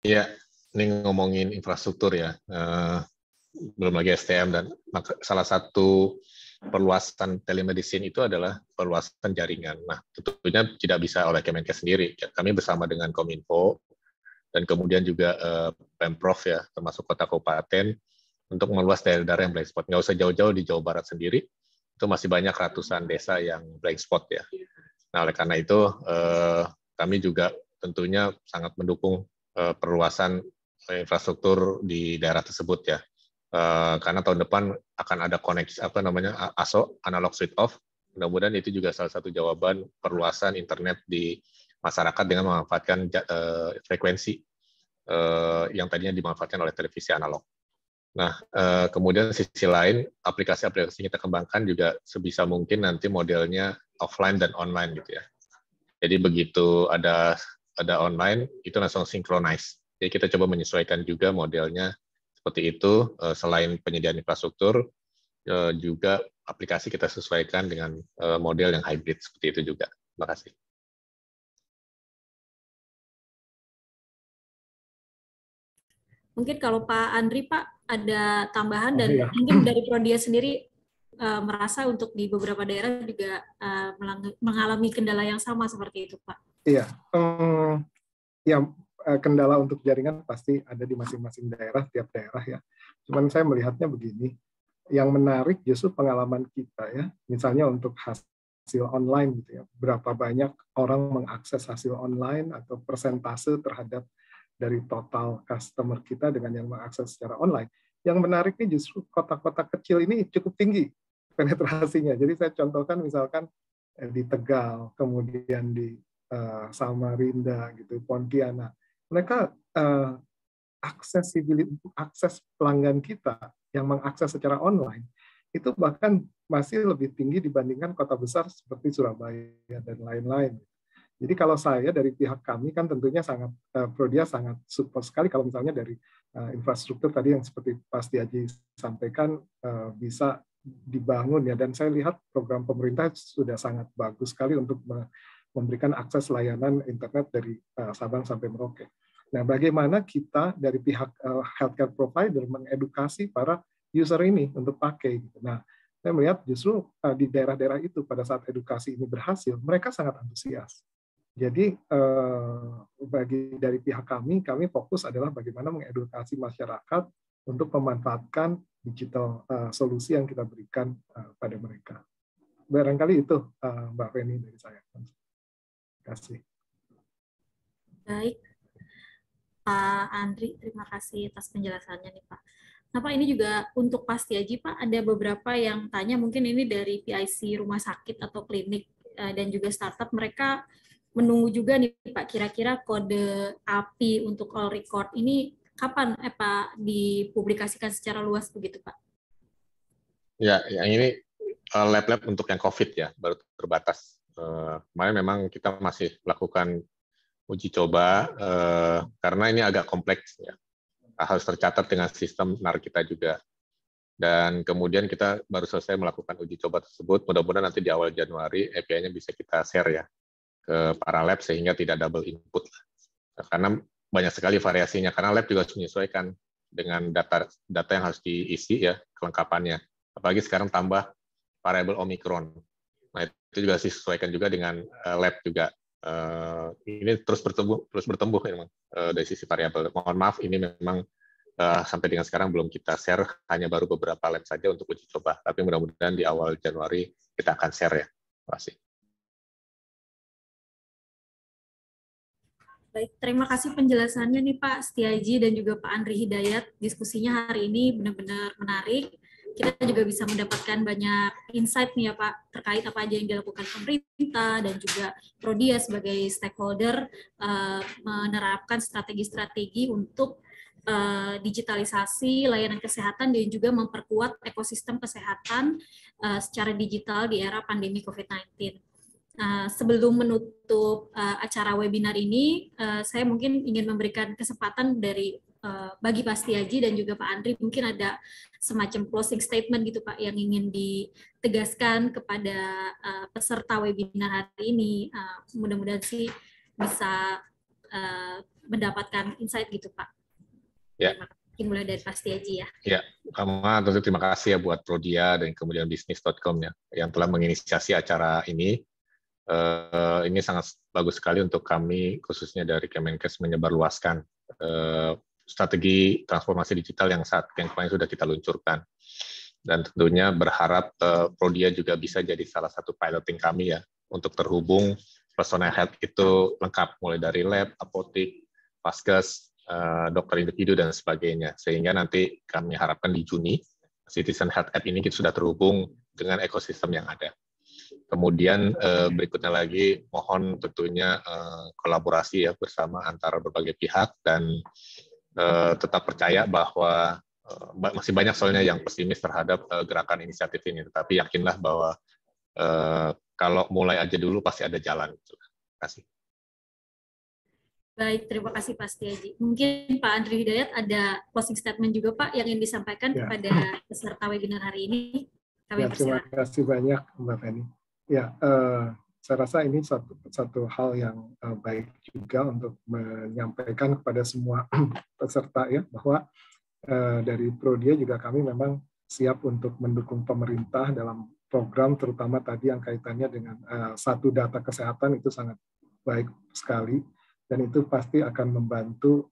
Iya, ini ngomongin infrastruktur ya. Belum lagi STM dan salah satu perluasan telemedicine itu adalah perluasan jaringan. Nah, tentunya tidak bisa oleh Kemenkes sendiri. Kami bersama dengan Kominfo dan kemudian juga Pemprov ya, termasuk kota kabupaten, untuk meluas daerah-daerah yang blank spot. Nggak usah jauh-jauh di Jawa Barat sendiri, itu masih banyak ratusan desa yang blank spot ya. Nah, oleh karena itu, kami juga tentunya sangat mendukung perluasan infrastruktur di daerah tersebut ya. Karena tahun depan akan ada koneksi, ASO, analog switch off. Mudah-mudahan itu juga salah satu jawaban perluasan internet di masyarakat dengan memanfaatkan frekuensi yang tadinya dimanfaatkan oleh televisi analog. Nah, kemudian sisi lain, aplikasi-aplikasi yang kita kembangkan juga sebisa mungkin nanti modelnya offline dan online gitu ya. Jadi begitu ada online, itu langsung synchronize. Jadi kita coba menyesuaikan juga modelnya seperti itu, selain penyediaan infrastruktur, juga aplikasi kita sesuaikan dengan model yang hybrid seperti itu juga. Terima kasih. Mungkin kalau Pak Andri, Pak, ada tambahan dan iya. mungkin dari Prodia sendiri merasa untuk di beberapa daerah juga mengalami kendala yang sama seperti itu, Pak. Iya, kendala untuk jaringan pasti ada di masing-masing daerah, tiap daerah ya. Cuman saya melihatnya begini, yang menarik justru pengalaman kita ya, misalnya untuk hasil online gitu ya, berapa banyak orang mengakses hasil online atau persentase terhadap dari total customer kita dengan yang mengakses secara online. Yang menariknya justru kota-kota kecil ini cukup tinggi penetrasinya. Jadi saya contohkan misalkan di Tegal, kemudian di Samarinda, gitu, Pontianak. Mereka akses pelanggan kita yang mengakses secara online itu bahkan masih lebih tinggi dibandingkan kota besar seperti Surabaya dan lain-lain. Jadi kalau saya dari pihak kami kan tentunya sangat Prodia sangat support sekali kalau misalnya dari infrastruktur tadi yang seperti Pak Setiaji sampaikan bisa dibangun ya, dan saya lihat program pemerintah sudah sangat bagus sekali untuk memberikan akses layanan internet dari Sabang sampai Merauke. Nah, bagaimana kita dari pihak healthcare provider mengedukasi para user ini untuk pakai? Nah, saya melihat justru di daerah-daerah itu pada saat edukasi ini berhasil, mereka sangat antusias. Jadi dari pihak kami fokus adalah bagaimana mengedukasi masyarakat untuk memanfaatkan digital solusi yang kita berikan pada mereka. Barangkali itu Mbak Feni dari saya. Terima kasih. Baik, Pak Andri, terima kasih atas penjelasannya nih Pak. Nah Pak, ini juga untuk Pastiaji Pak, ada beberapa yang tanya, mungkin ini dari PIC rumah sakit atau klinik dan juga startup, mereka menunggu juga nih Pak, kira-kira kode API untuk all record ini kapan Pak dipublikasikan secara luas begitu Pak? Ya, yang ini lab-lab untuk yang COVID ya, baru terbatas. Kemarin memang kita masih lakukan uji coba karena ini agak kompleks ya, harus tercatat dengan sistem NAR kita juga. Dan kemudian kita baru selesai melakukan uji coba tersebut. Mudah-mudahan nanti di awal Januari API-nya bisa kita share ya ke para lab sehingga tidak double input. Karena banyak sekali variasinya. Karena lab juga harus menyesuaikan dengan data yang harus diisi ya kelengkapannya. Apalagi sekarang tambah variabel Omicron. Nah itu juga disesuaikan juga dengan lab juga. Ini terus bertumbuh memang dari sisi variabel. Mohon maaf, ini memang sampai dengan sekarang belum kita share, hanya baru beberapa lab saja untuk uji coba. Tapi mudah-mudahan di awal Januari kita akan share ya. Terima kasih. Baik, terima kasih penjelasannya nih Pak Setiaji dan juga Pak Andri Hidayat. Diskusinya hari ini benar-benar menarik. Kita juga bisa mendapatkan banyak insight nih ya Pak, terkait apa aja yang dilakukan pemerintah dan juga Prodia sebagai stakeholder menerapkan strategi-strategi untuk digitalisasi layanan kesehatan dan juga memperkuat ekosistem kesehatan secara digital di era pandemi COVID-19. Sebelum menutup acara webinar ini, saya mungkin ingin memberikan kesempatan dari bagi Pak Setiaji dan juga Pak Andri, mungkin ada semacam closing statement gitu Pak yang ingin ditegaskan kepada peserta webinar hari ini. Mudah-mudahan sih bisa mendapatkan insight gitu Pak. Ya. Mungkin mulai dari Pak Setiaji ya. Ya, pertama tentu terima kasih ya buat Prodia dan kemudian bisnis.com ya yang telah menginisiasi acara ini. Ini sangat bagus sekali untuk kami, khususnya dari Kemenkes, menyebarluaskan strategi transformasi digital yang kemarin sudah kita luncurkan. Dan tentunya berharap Prodia juga bisa jadi salah satu piloting kami ya, untuk terhubung personal health itu lengkap, mulai dari lab, apotik, vaskes, dokter individu, dan sebagainya. Sehingga nanti kami harapkan di Juni, Citizen Health App ini kita sudah terhubung dengan ekosistem yang ada. Kemudian berikutnya lagi, mohon tentunya kolaborasi ya bersama antara berbagai pihak dan tetap percaya bahwa masih banyak soalnya yang pesimis terhadap gerakan inisiatif ini. Tetapi yakinlah bahwa kalau mulai aja dulu pasti ada jalan. Terima kasih. Baik, terima kasih Pak Setiaji. Mungkin Pak Andri Hidayat ada closing statement juga Pak yang ingin disampaikan kepada peserta webinar hari ini. Terima kasih banyak Mbak Feni. Ya, saya rasa ini satu hal yang baik juga untuk menyampaikan kepada semua peserta ya, bahwa dari Prodia juga kami memang siap untuk mendukung pemerintah dalam program, terutama tadi yang kaitannya dengan satu data kesehatan itu sangat baik sekali, dan itu pasti akan membantu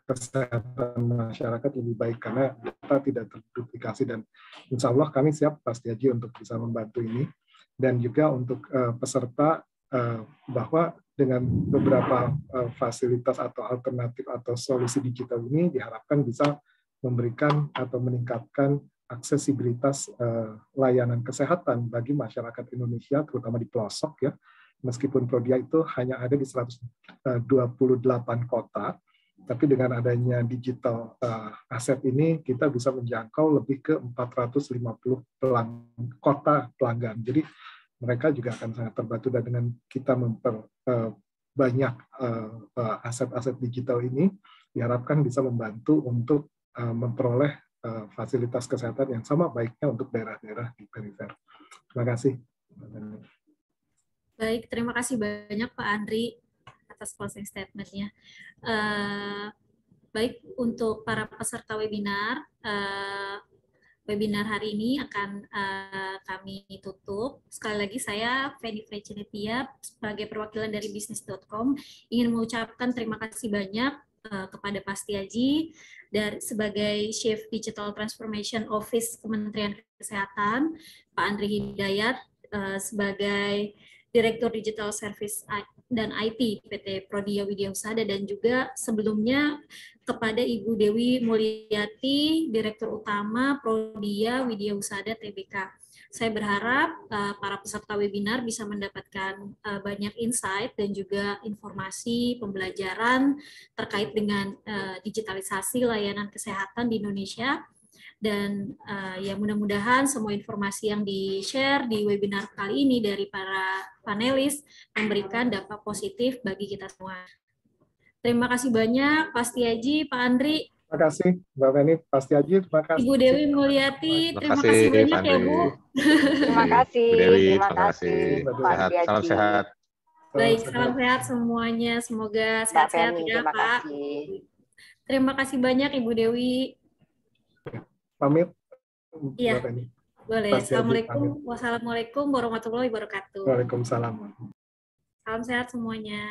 kesehatan masyarakat lebih baik karena data tidak terduplikasi, dan insya Allah kami siap pasti aja untuk bisa membantu ini. Dan juga untuk peserta bahwa dengan beberapa fasilitas atau alternatif atau solusi digital ini diharapkan bisa memberikan atau meningkatkan aksesibilitas layanan kesehatan bagi masyarakat Indonesia, terutama di pelosok ya. Meskipun Prodia itu hanya ada di 128 kota, tapi dengan adanya digital asset ini kita bisa menjangkau lebih ke 450 kota pelanggan. Jadi mereka juga akan sangat terbantu, dan dengan kita memperbanyak aset-aset digital ini diharapkan bisa membantu untuk memperoleh fasilitas kesehatan yang sama baiknya untuk daerah-daerah di perifer. Terima kasih. Baik, terima kasih banyak Pak Andri atas closing statement-nya. Baik, untuk para peserta webinar, webinar hari ini akan kami tutup. Sekali lagi saya, Feni Frecinetia, sebagai perwakilan dari bisnis.com, ingin mengucapkan terima kasih banyak kepada Pak Setiaji sebagai Chief Digital Transformation Office Kementerian Kesehatan, Pak Andri Hidayat sebagai Direktur Digital Service dan IT PT Prodia Widya Husada, dan juga sebelumnya kepada Ibu Dewi Mulyati, Direktur Utama Prodia Widya Husada Tbk. Saya berharap para peserta webinar bisa mendapatkan banyak insight dan juga informasi pembelajaran terkait dengan digitalisasi layanan kesehatan di Indonesia. Dan ya mudah-mudahan semua informasi yang di-share di webinar kali ini dari para panelis memberikan dampak positif bagi kita semua. Terima kasih banyak Pak Setiaji, Pak Andri. Terima kasih Mbak Feni, Pak Setiaji, terima kasih. Ibu Dewi Mulyati, terima kasih banyak ya Bu. Terima kasih. Bu Dewi, Terima terima kasih. Sehat, salam sehat. Baik, salam sehat semuanya. Semoga sehat-sehat ya Pak. Terima kasih banyak Ibu Dewi. Pamit. Iya, boleh. Assalamualaikum. Wassalamualaikum warahmatullahi wabarakatuh. Waalaikumsalam. Salam sehat semuanya.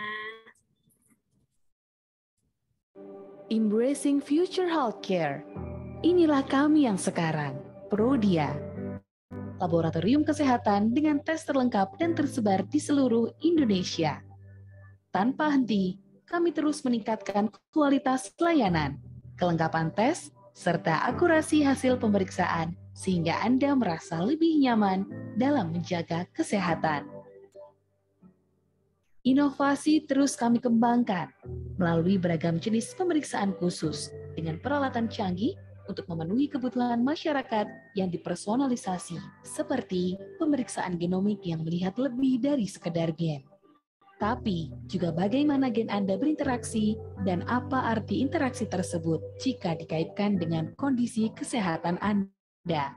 Embracing Future Healthcare. Inilah kami yang sekarang, Prodia. Laboratorium kesehatan dengan tes terlengkap dan tersebar di seluruh Indonesia. Tanpa henti, kami terus meningkatkan kualitas pelayanan, kelengkapan tes, serta akurasi hasil pemeriksaan sehingga Anda merasa lebih nyaman dalam menjaga kesehatan. Inovasi terus kami kembangkan melalui beragam jenis pemeriksaan khusus dengan peralatan canggih untuk memenuhi kebutuhan masyarakat yang dipersonalisasi, seperti pemeriksaan genomik yang melihat lebih dari sekedar gen. Tapi juga bagaimana gen Anda berinteraksi dan apa arti interaksi tersebut jika dikaitkan dengan kondisi kesehatan Anda.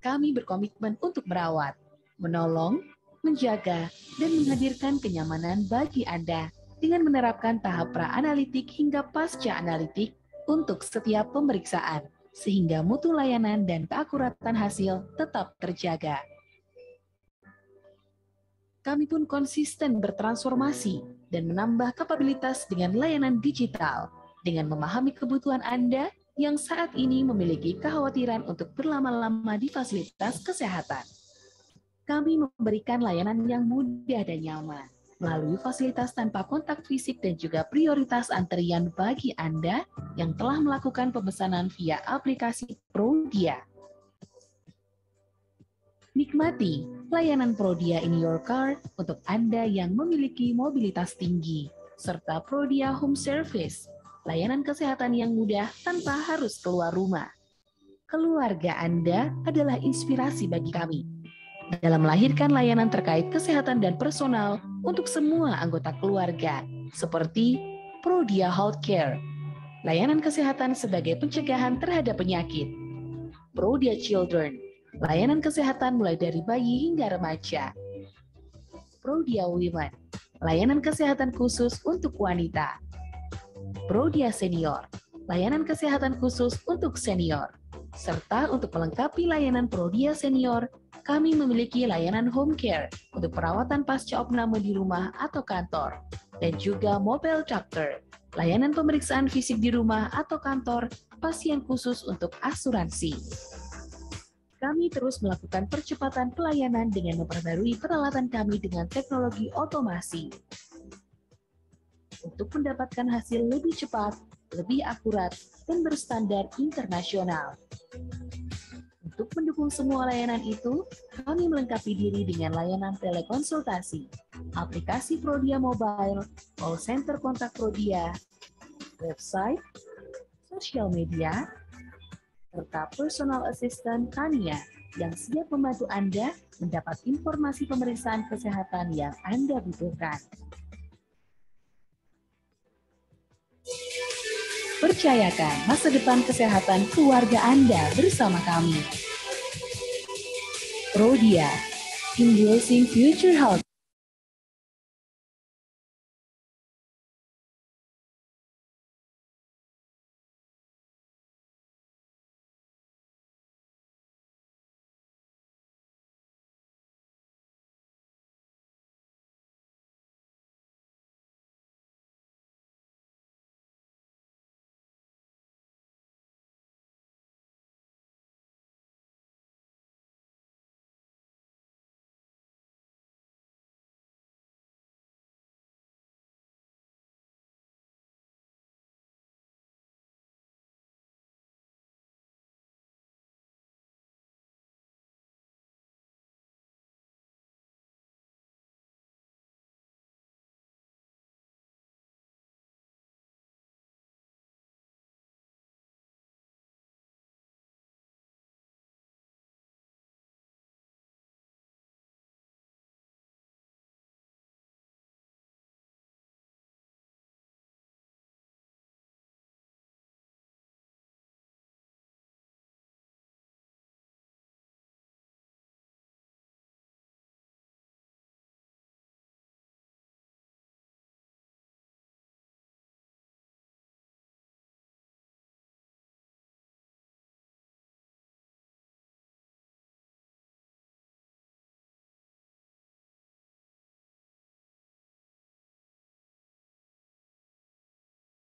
Kami berkomitmen untuk merawat, menolong, menjaga, dan menghadirkan kenyamanan bagi Anda dengan menerapkan tahap pra-analitik hingga pasca-analitik untuk setiap pemeriksaan, sehingga mutu layanan dan keakuratan hasil tetap terjaga. Kami pun konsisten bertransformasi dan menambah kapabilitas dengan layanan digital, dengan memahami kebutuhan Anda yang saat ini memiliki kekhawatiran untuk berlama-lama di fasilitas kesehatan. Kami memberikan layanan yang mudah dan nyaman, melalui fasilitas tanpa kontak fisik dan juga prioritas antrian bagi Anda yang telah melakukan pemesanan via aplikasi Prodia. Nikmati layanan Prodia in your car untuk Anda yang memiliki mobilitas tinggi, serta Prodia Home Service, layanan kesehatan yang mudah tanpa harus keluar rumah. Keluarga Anda adalah inspirasi bagi kami dalam melahirkan layanan terkait kesehatan dan personal untuk semua anggota keluarga, seperti Prodia Healthcare, layanan kesehatan sebagai pencegahan terhadap penyakit, Prodia Children, layanan kesehatan mulai dari bayi hingga remaja, Prodia Women, layanan kesehatan khusus untuk wanita, Prodia Senior, layanan kesehatan khusus untuk senior, serta untuk melengkapi layanan Prodia Senior, kami memiliki layanan home care untuk perawatan pasca opname di rumah atau kantor, dan juga mobile doctor, layanan pemeriksaan fisik di rumah atau kantor, pasien khusus untuk asuransi. Kami terus melakukan percepatan pelayanan dengan memperbarui peralatan kami dengan teknologi otomasi untuk mendapatkan hasil lebih cepat, lebih akurat, dan berstandar internasional. Untuk mendukung semua layanan itu, kami melengkapi diri dengan layanan telekonsultasi, aplikasi Prodia Mobile, call center kontak Prodia, website, sosial media, serta personal assistant Tania yang siap membantu Anda mendapat informasi pemeriksaan kesehatan yang Anda butuhkan. Percayakan masa depan kesehatan keluarga Anda bersama kami. Prodia, Embracing Future Health.